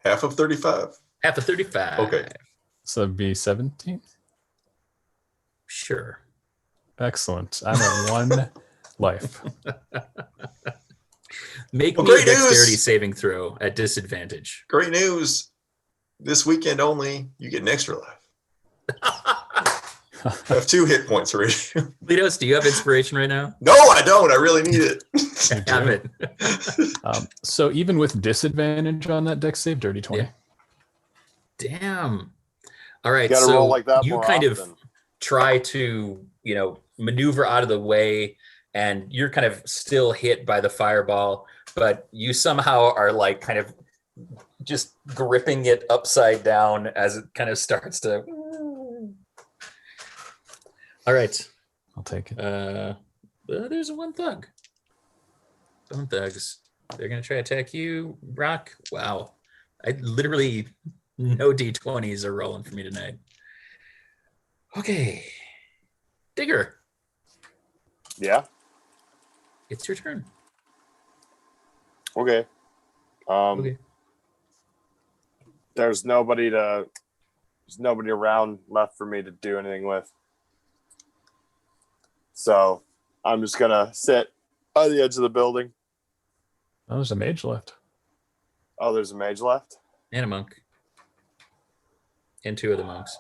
Half of 35. Half of 35. Okay. So that'd be 17? Sure. Excellent. I'm at 1 life. Make Well, me a great news! dexterity saving throw at disadvantage. Great news. This weekend only, you get an extra life. I have 2 hit points already. Kleatos, do you have inspiration right now? No, I don't. I really need it. Have it. So even with disadvantage on that dex save, dirty 20. Yeah. Damn. All right. You gotta So roll like that you more kind of often. try to, maneuver out of the way, and you're kind of still hit by the fireball, but you somehow are like kind of just gripping it upside down as it kind of starts to. All right. I'll take it. There's 1 thug. Bone thugs. They're gonna try to attack you, Rock. Wow. I literally no D20s are rolling for me tonight. Okay. Digger, Yeah. it's your turn. Okay. Okay. There's nobody around left for me to do anything with. So I'm just gonna sit on the edge of the building. Oh, there's a mage left. Oh, there's a mage left? And a monk. And 2 of the monks.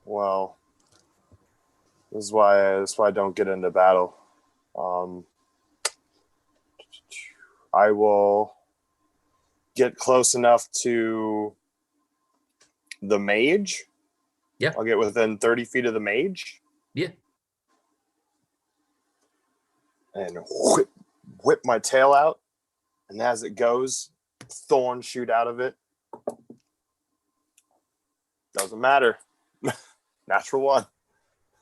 Well, this is why I don't get into battle. I will get close enough to the mage. Yeah. I'll get within 30 feet of the mage. Yeah. And whip my tail out. And as it goes, thorns shoot out of it. Doesn't matter. Natural 1.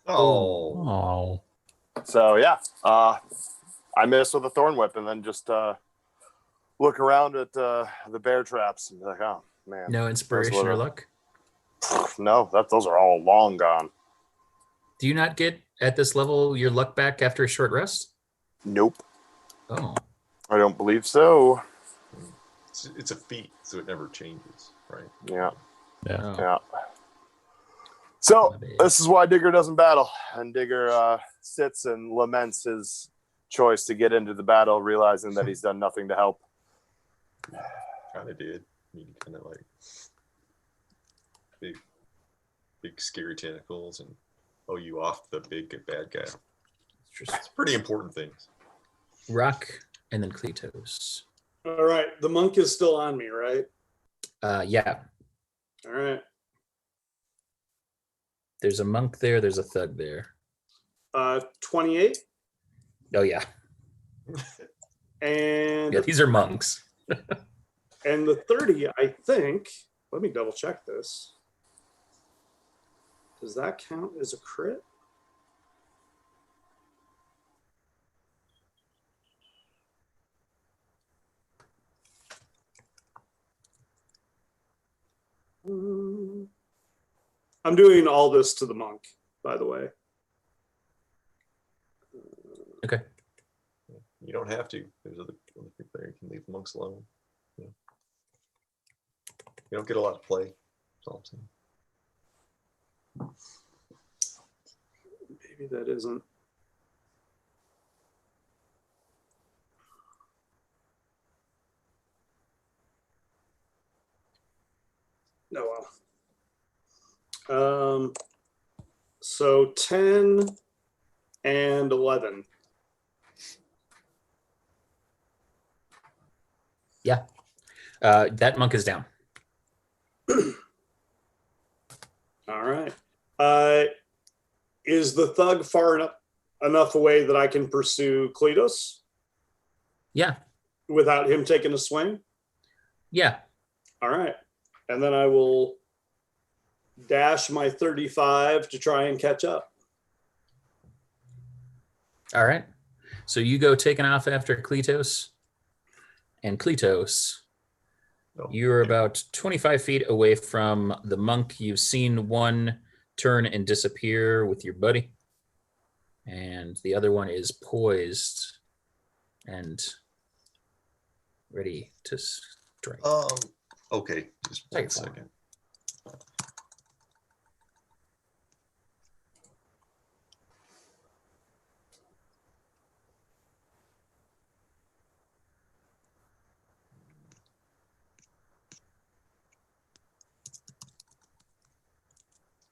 Oh. Oh. So yeah, I miss with a thorn whip, and then just look around at the bear traps and be like, oh man. No inspiration or luck? No, those are all long gone. Do you not get at this level your luck back after a short rest? Nope, Oh. I don't believe so. It's a feat, so it never changes, right? Yeah, Yeah. Oh. yeah. So My bad. this is why Digger doesn't battle, and Digger sits and laments his choice to get into the battle, realizing that he's done nothing to help. Kind of did. I mean, kind of like big scary tentacles and you off the big bad guy. It's pretty important things. Rock, and then Kleatos. All right. The monk is still on me, right? Yeah. All right. There's a monk there. There's a thug there. 28. Oh, yeah. And Yeah, these are monks. and the 30, I think. Let me double check this. Does that count as a crit? I'm doing all this to the monk, by the way. Okay. You don't have to. There's other people there. You can leave the monks alone. Yeah. You don't get a lot of play. That's all I'm saying. Maybe that isn't. No, well. So 10 and 11. Yeah. That monk is down. All right. Is the thug far enough away that I can pursue Kleatos Yeah. without him taking a swing? Yeah. All right. And then I will dash my 35 to try and catch up. All right. So you go taking off after Kleatos. And Kleatos, you're about 25 feet away from the monk. You've seen one turn and disappear with your buddy. And the other one is poised and ready to strike. Okay, just one second.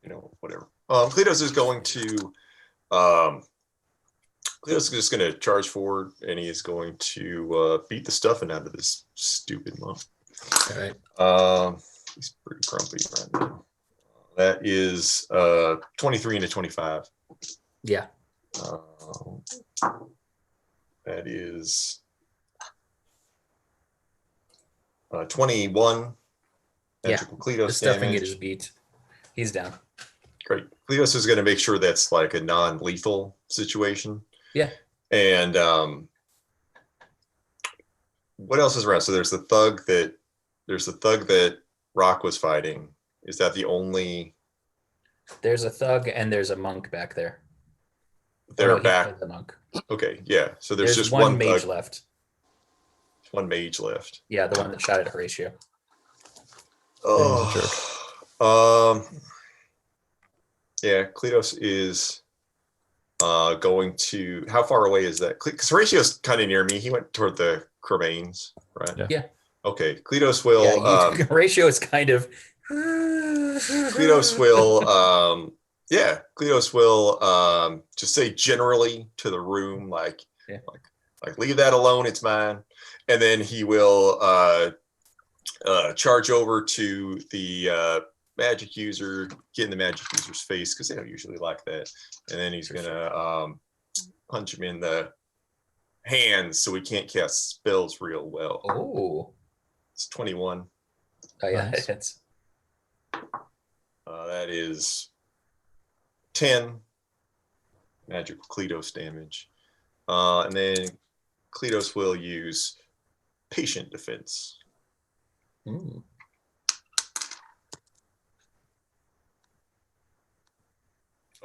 You know, whatever. Kleatos is going to Kleatos is just going to charge forward, and he is going to beat the stuffing out of this stupid monk. All right. He's pretty grumpy right now. That is 23 into 25. Yeah. That is 21. Magical Kleatos the stuffing damage. it is beat. He's down. Great. Kleatos is going to make sure that's like a non-lethal situation. Yeah. And what else is around? So there's the thug that Rock was fighting. Is that the only? There's a thug and there's a monk back there. They're he back. killed the monk. Okay, yeah. So there's just one mage thug. left. One mage left. Yeah, the one that shot at Horatio. Oh, yeah. Kleatos is going to. How far away is that? Because Horatio's kind of near me. He went toward the cremains, right? Yeah. Okay, Kleatos will. Yeah, Horatio is kind of. Kleatos will. Kleatos will just say generally to the room, like leave that alone. It's mine. And then he will charge over to the magic user, get in the magic user's face because they don't usually like that. And then he's gonna punch him in the hands so he can't cast spells real well. Oh, it's 21. Oh yeah, Nice. it's that is 10 magical Kleatos damage, and then Kleatos will use patient defense.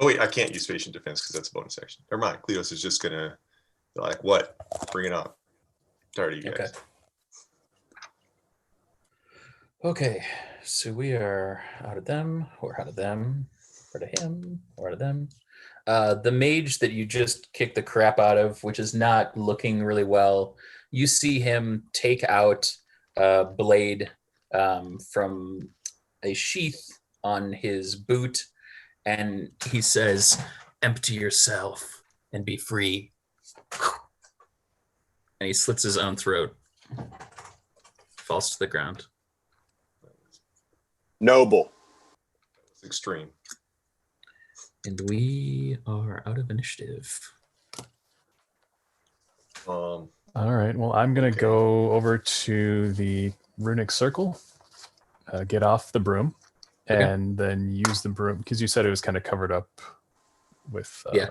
Oh wait, I can't use patient defense because that's a bonus action. Never mind. Kleatos is just gonna be like, "What? Bring it on." Tired of you guys. Okay, so we are out of them. We're out of them. We're out of him. We're out of them. The mage that you just kicked the crap out of, which is not looking really well, you see him take out a blade from a sheath on his boot, and he says, "Empty yourself and be free." and he slits his own throat. Falls to the ground. Noble. It's extreme. And we are out of initiative. Um, All right. Well, I'm going to Okay. go over to the runic circle, get off the broom, Okay. and then use the broom because you said it was kind of covered up with. Yeah.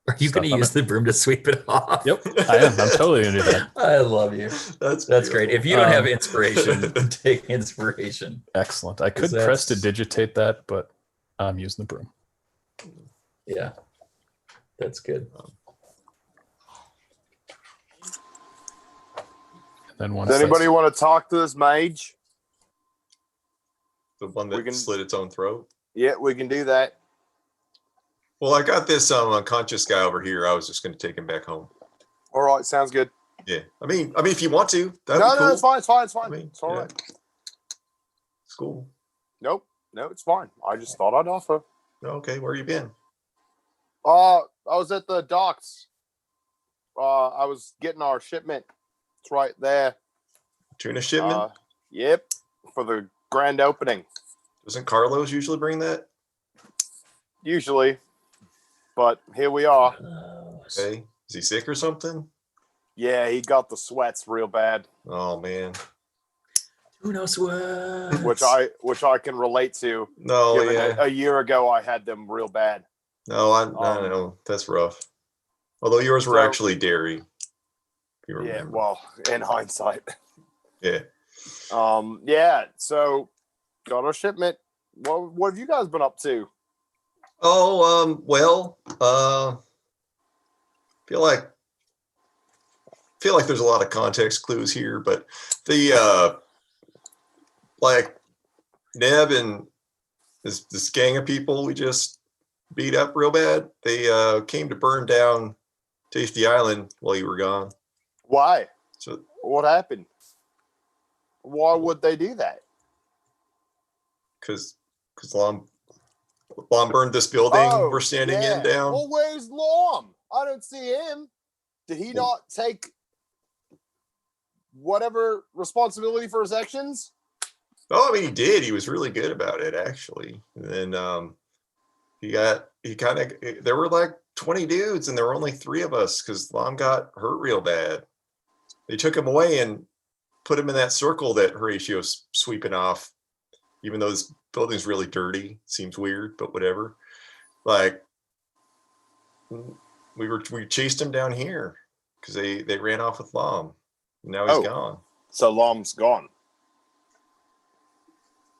Are you going stuff to on use it. the broom to sweep it off? Yep, I am. I'm totally going to do that. I love you. that's Great. If you don't have Um, inspiration, take inspiration. Excellent. I could 'Cause press to that's- digitate that, but I'm using the broom. Yeah. That's good. And then once Does anybody that's- want to talk to this mage? the one we that can- slit its own throat. Yeah, we can do that. Well, I got this unconscious guy over here. I was just going to take him back home. All right, sounds good. Yeah. I mean, if you want to, that'd No, be cool. no, it's fine. It's fine. It's fine. I mean, It's all yeah. right. It's cool. Nope. No, it's fine. I just thought I'd offer. Okay, where you been? I was at the docks. I was getting our shipment. It's right there. Tuna shipment? Yep, for the grand opening. Doesn't Carlos usually bring that? Usually, but here we are. Okay. Is he sick or something? Yeah, he got the sweats real bad, Oh man. Who knows what? which I can relate to. No, given yeah. a year ago, I had them real bad. No, I know. That's rough. Although yours were So- actually dairy. If you Yeah, remember. well, in hindsight. Yeah. Yeah. So, got our shipment. What have you guys been up to? Oh, well, feel like there's a lot of context clues here, but the like Neb and this gang of people we just beat up real bad. They came to burn down Tasty Island while you were gone. Why? So What happened? Why would they do that? because Lom burned this building we're standing in down. Well, where's Lom? I don't see him. Did he not take whatever responsibility for his actions? Oh, I mean, he did. He was really good about it, actually. And then there were like 20 dudes, and there were only 3 of us because Lom got hurt real bad. They took him away and put him in that circle that Horatio's sweeping off, even though this building's really dirty. Seems weird, but whatever. Like, we chased him down here because they ran off with Lom. Now he's gone. So Lom's gone.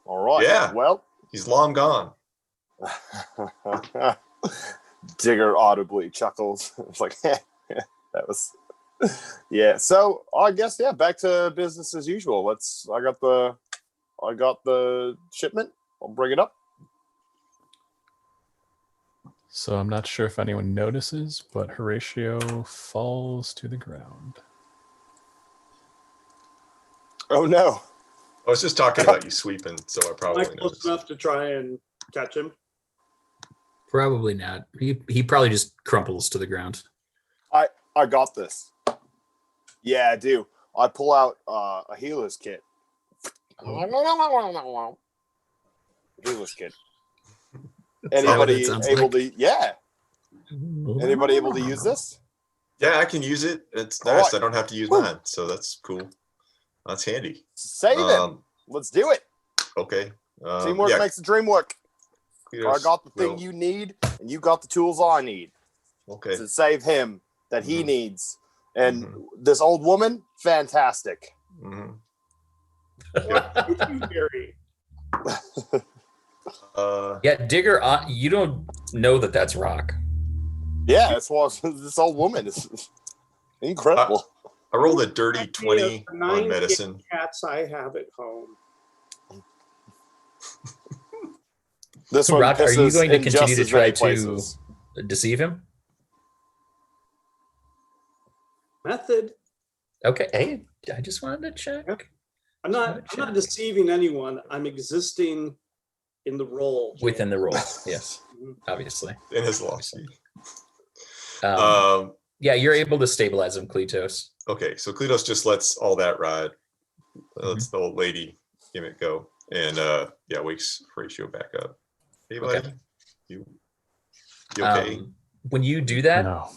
All right. Yeah. Well, He's long gone. Digger audibly chuckles. It's like, that was, yeah. So I guess, yeah, back to business as usual. I got the shipment. I'll bring it up. So I'm not sure if anyone notices, but Horatio falls to the ground. Oh no. I was just talking about you sweeping, so I Am I probably close noticed. enough to try and catch him? Probably not. He probably just crumples to the ground. I got this. Yeah, I do. I pull out a healer's kit. Healer's kit. that what it Anybody sounds able like? to? Yeah. Anybody able to use this? Yeah, I can use it. It's All nice. right. I don't have to use Woo. mine, so that's cool. That's handy. Save him. Let's do it. Okay. Teamwork yeah, makes the dream work. Kleatos I got the thing will- you need, and you got the tools I need Okay. to save him that he Mhm. needs. And Mhm. this old woman, fantastic. Mhm. What did you, Gary? Yeah, Digger, you don't know that that's rock. Yeah, that's why this old woman is incredible. I rolled a dirty Actually, 20 of 9 on medicine. cats I have at home. This one Rock, are you pisses going to in just continue to as try many to places. deceive him? Method. Okay. Hey, I just wanted to check. I'm not deceiving anyone. I'm existing in the role. Within the role. Yes, obviously. In his loss. Yeah, you're able to stabilize him, Kleatos. Okay, so Kleatos just lets all that ride. Lets the old lady gimmick go, and wakes Horatio back up. Hey, buddy, Okay. you okay? When you do that, No.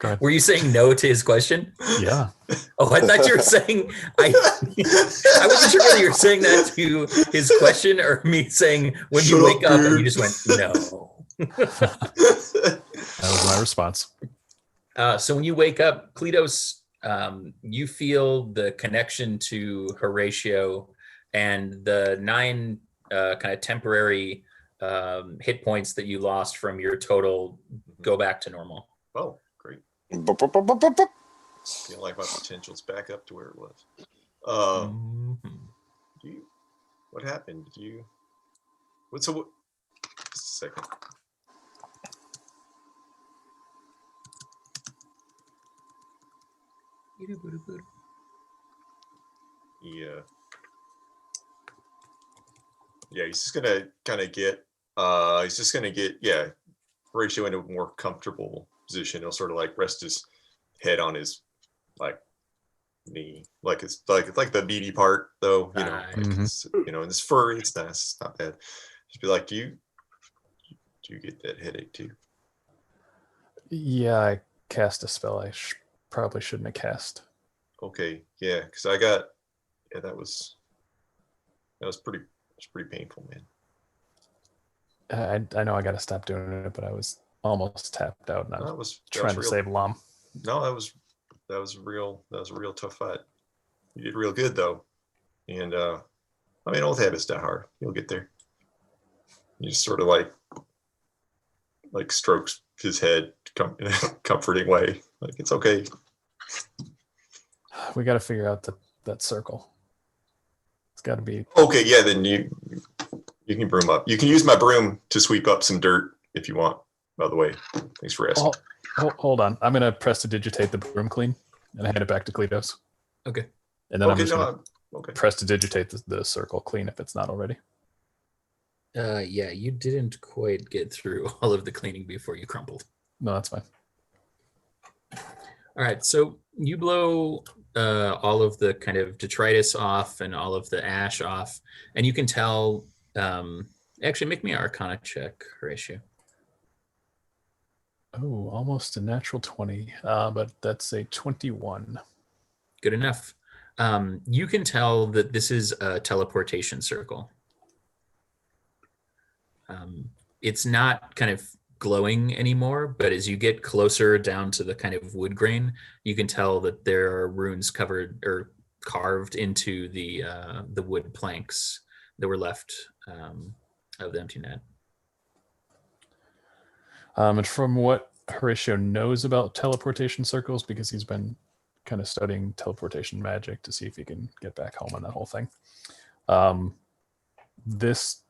Go ahead. were you saying no to his question? Yeah. Oh, I thought you were saying I wasn't sure whether you were saying that to his question or me saying when you Shut wake up, up and dude. you just went no. That was my response. So when you wake up, Kleatos, you feel the connection to Horatio and the 9 kind of temporary hit points that you lost from your total go back to normal. Oh, great. Boop, boop, boop, boop, boop, boop. Feel like my potential's back up to where it was. What happened? Just a second. Yeah, he's just gonna kind of get Horatio in a more comfortable position. He'll sort of like rest his head on his like knee, like it's like the beady part though, you know, like it's, you know, and it's furry, it's nice, it's not bad. Just be like, do you get that headache too? Yeah, I cast a spell I probably shouldn't have cast. Okay, yeah, because that was pretty painful, man. I know I got to stop doing it, but I was almost tapped out, and I was trying to save Lom. No, that was a real tough fight. You did real good though, and I mean, old habits die hard. You'll get there. You just sort of like strokes his head in a comforting way, like it's okay. We got to figure out that circle. It's got to be okay. Yeah, then you can broom up. You can use my broom to sweep up some dirt if you want. By the way, thanks for asking. Hold on. I'm gonna prestidigitate the broom clean and hand it back to Kleatos. Okay. And then I'm just gonna prestidigitate the circle clean if it's not already. Yeah, you didn't quite get through all of the cleaning before you crumpled. No, that's fine. All right, so you blow all of the kind of detritus off and all of the ash off, and you can tell. Actually, make me an Arcana check, Horatio. Oh, almost a natural 20, but that's a 21. Good enough. You can tell that this is a teleportation circle. It's not kind of glowing anymore, but as you get closer down to the kind of wood grain, you can tell that there are runes covered or carved into the wood planks that were left of the empty net. And from what Horatio knows about teleportation circles, because he's been kind of studying teleportation magic to see if he can get back home on that whole thing, this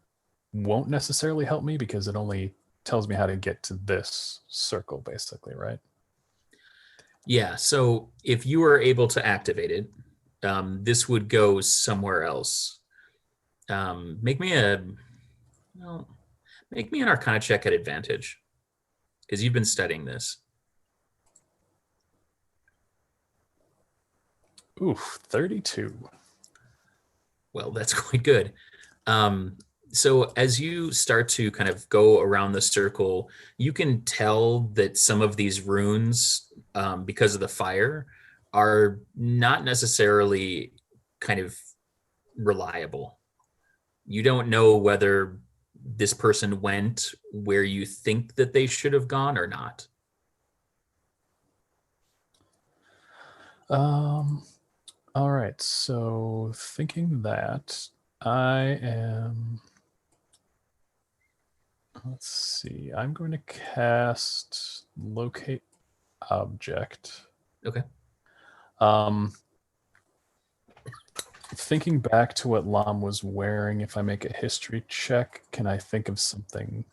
won't necessarily help me because it only tells me how to get to this circle, basically, right? Yeah, so if you were able to activate it, this would go somewhere else. Make me an Arcana check at advantage, because you've been studying this. Oof, 32. Well, that's quite good. So as you start to kind of go around the circle, you can tell that some of these runes, because of the fire, are not necessarily kind of reliable. You don't know whether this person went where you think that they should have gone or not. All right, so thinking that I am... Let's see. I'm going to cast Locate Object. Okay. Thinking back to what Lam was wearing, if I make a history check, can I think of something?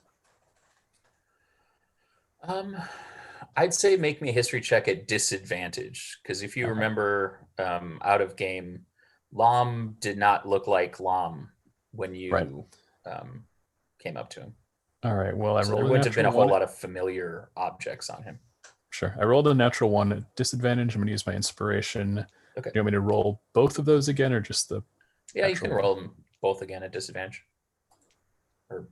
I'd say make me a history check at disadvantage, because if you remember out of game, Lam did not look like Lam when you came up to him. All right. Well, so there wouldn't have been a whole lot of familiar objects on him. Sure. I rolled a natural 1 at disadvantage. I'm going to use my inspiration. Okay. Do you want me to roll both of those again or just the Yeah, you natural can one? roll them both again at disadvantage. Or,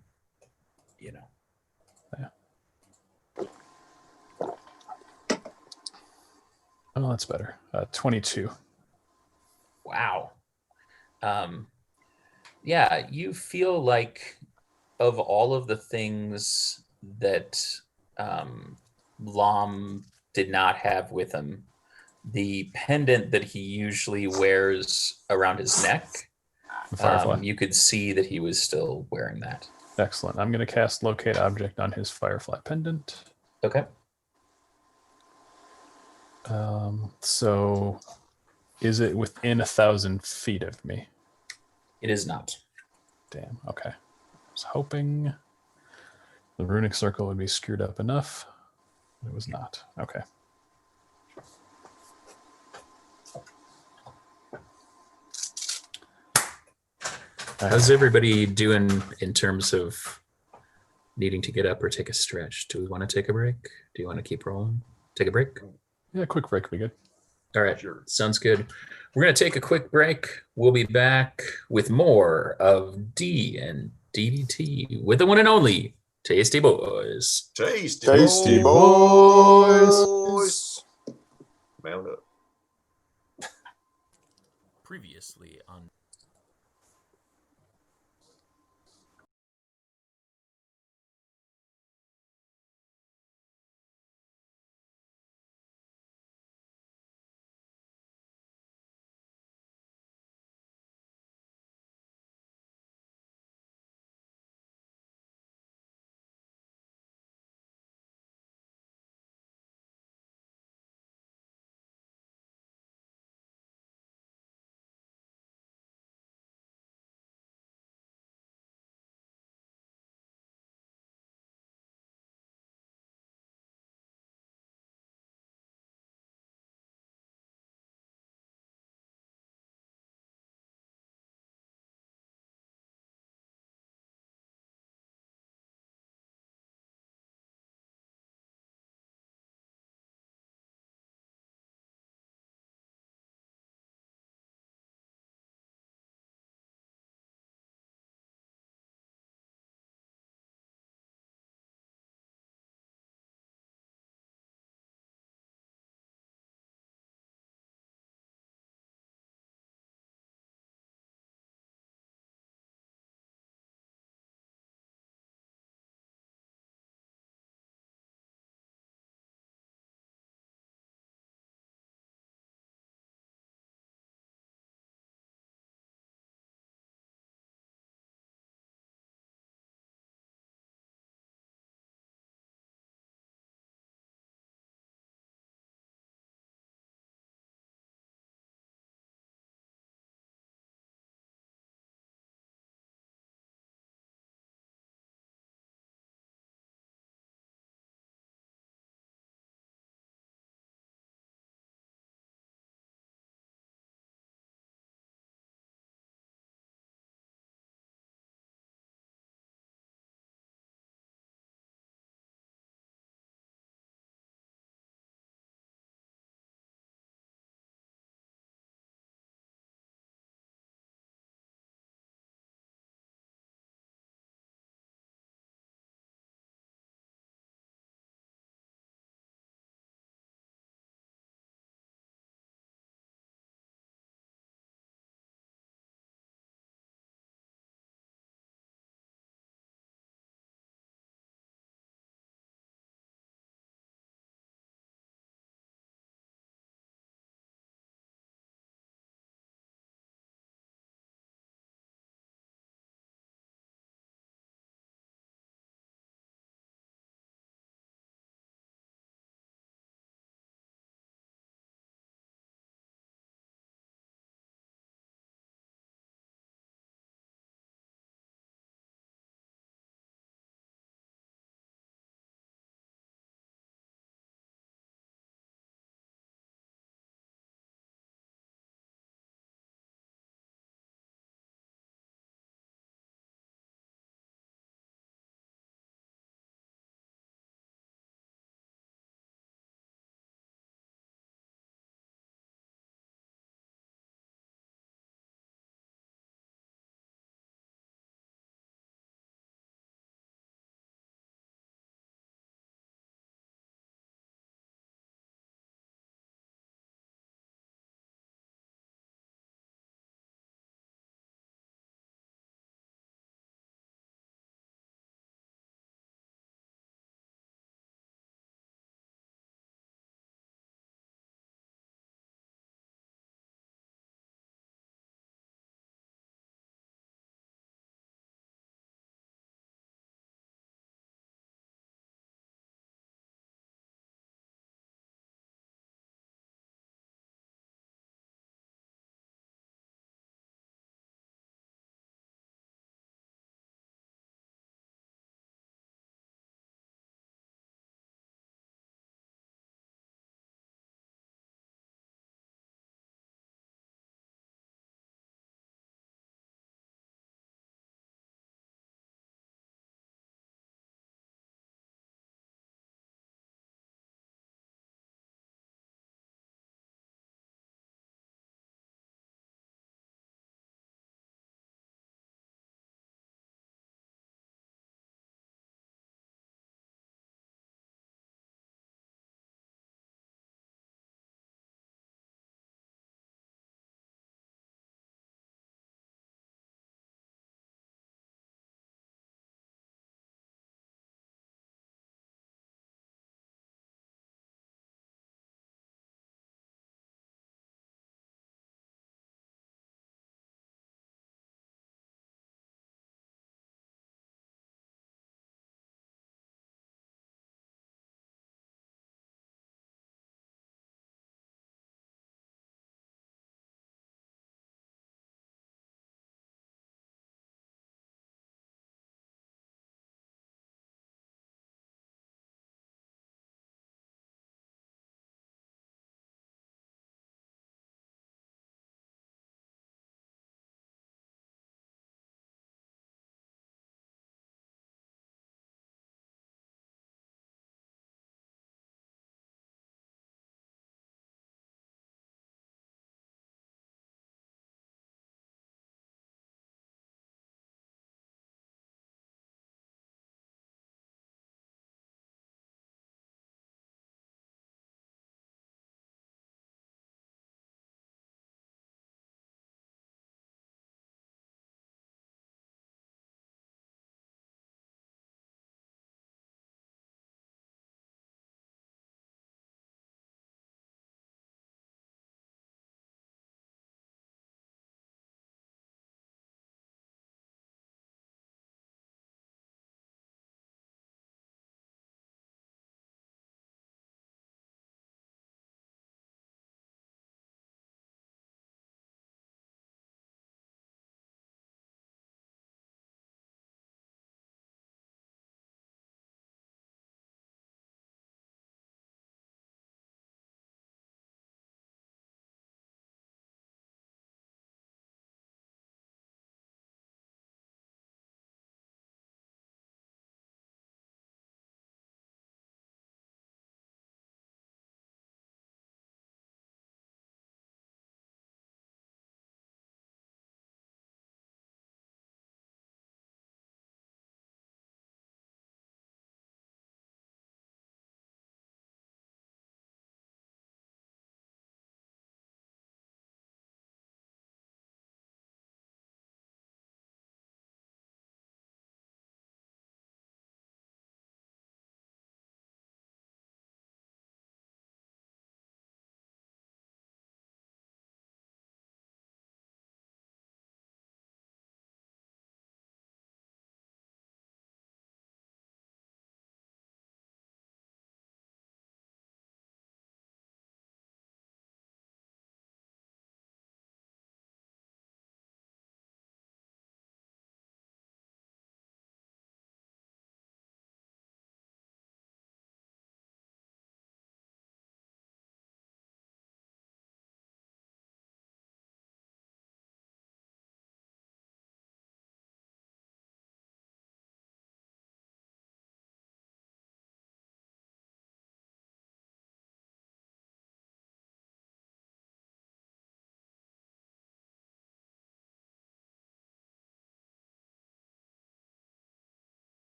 Oh, that's better. 22. Wow. Yeah, you feel like of all of the things that Lom did not have with him, the pendant that he usually wears around his neck, The firefly. you could see that he was still wearing that. Excellent. I'm going to cast Locate Object on his firefly pendant. Okay. So is it within 1,000 feet of me? It is not. Damn. Okay. I was hoping the runic circle would be screwed up enough. It was not. Okay. How's everybody doing in terms of needing to get up or take a stretch? Do we want to take a break? Do you want to keep rolling? Take a break? Yeah, quick break would be good. All right. Sure. Sounds good. We're going to take a quick break. We'll be back with more of D and DDT with the one and only Tasty Boys. Tasty, Tasty boys. Mount up. Previously on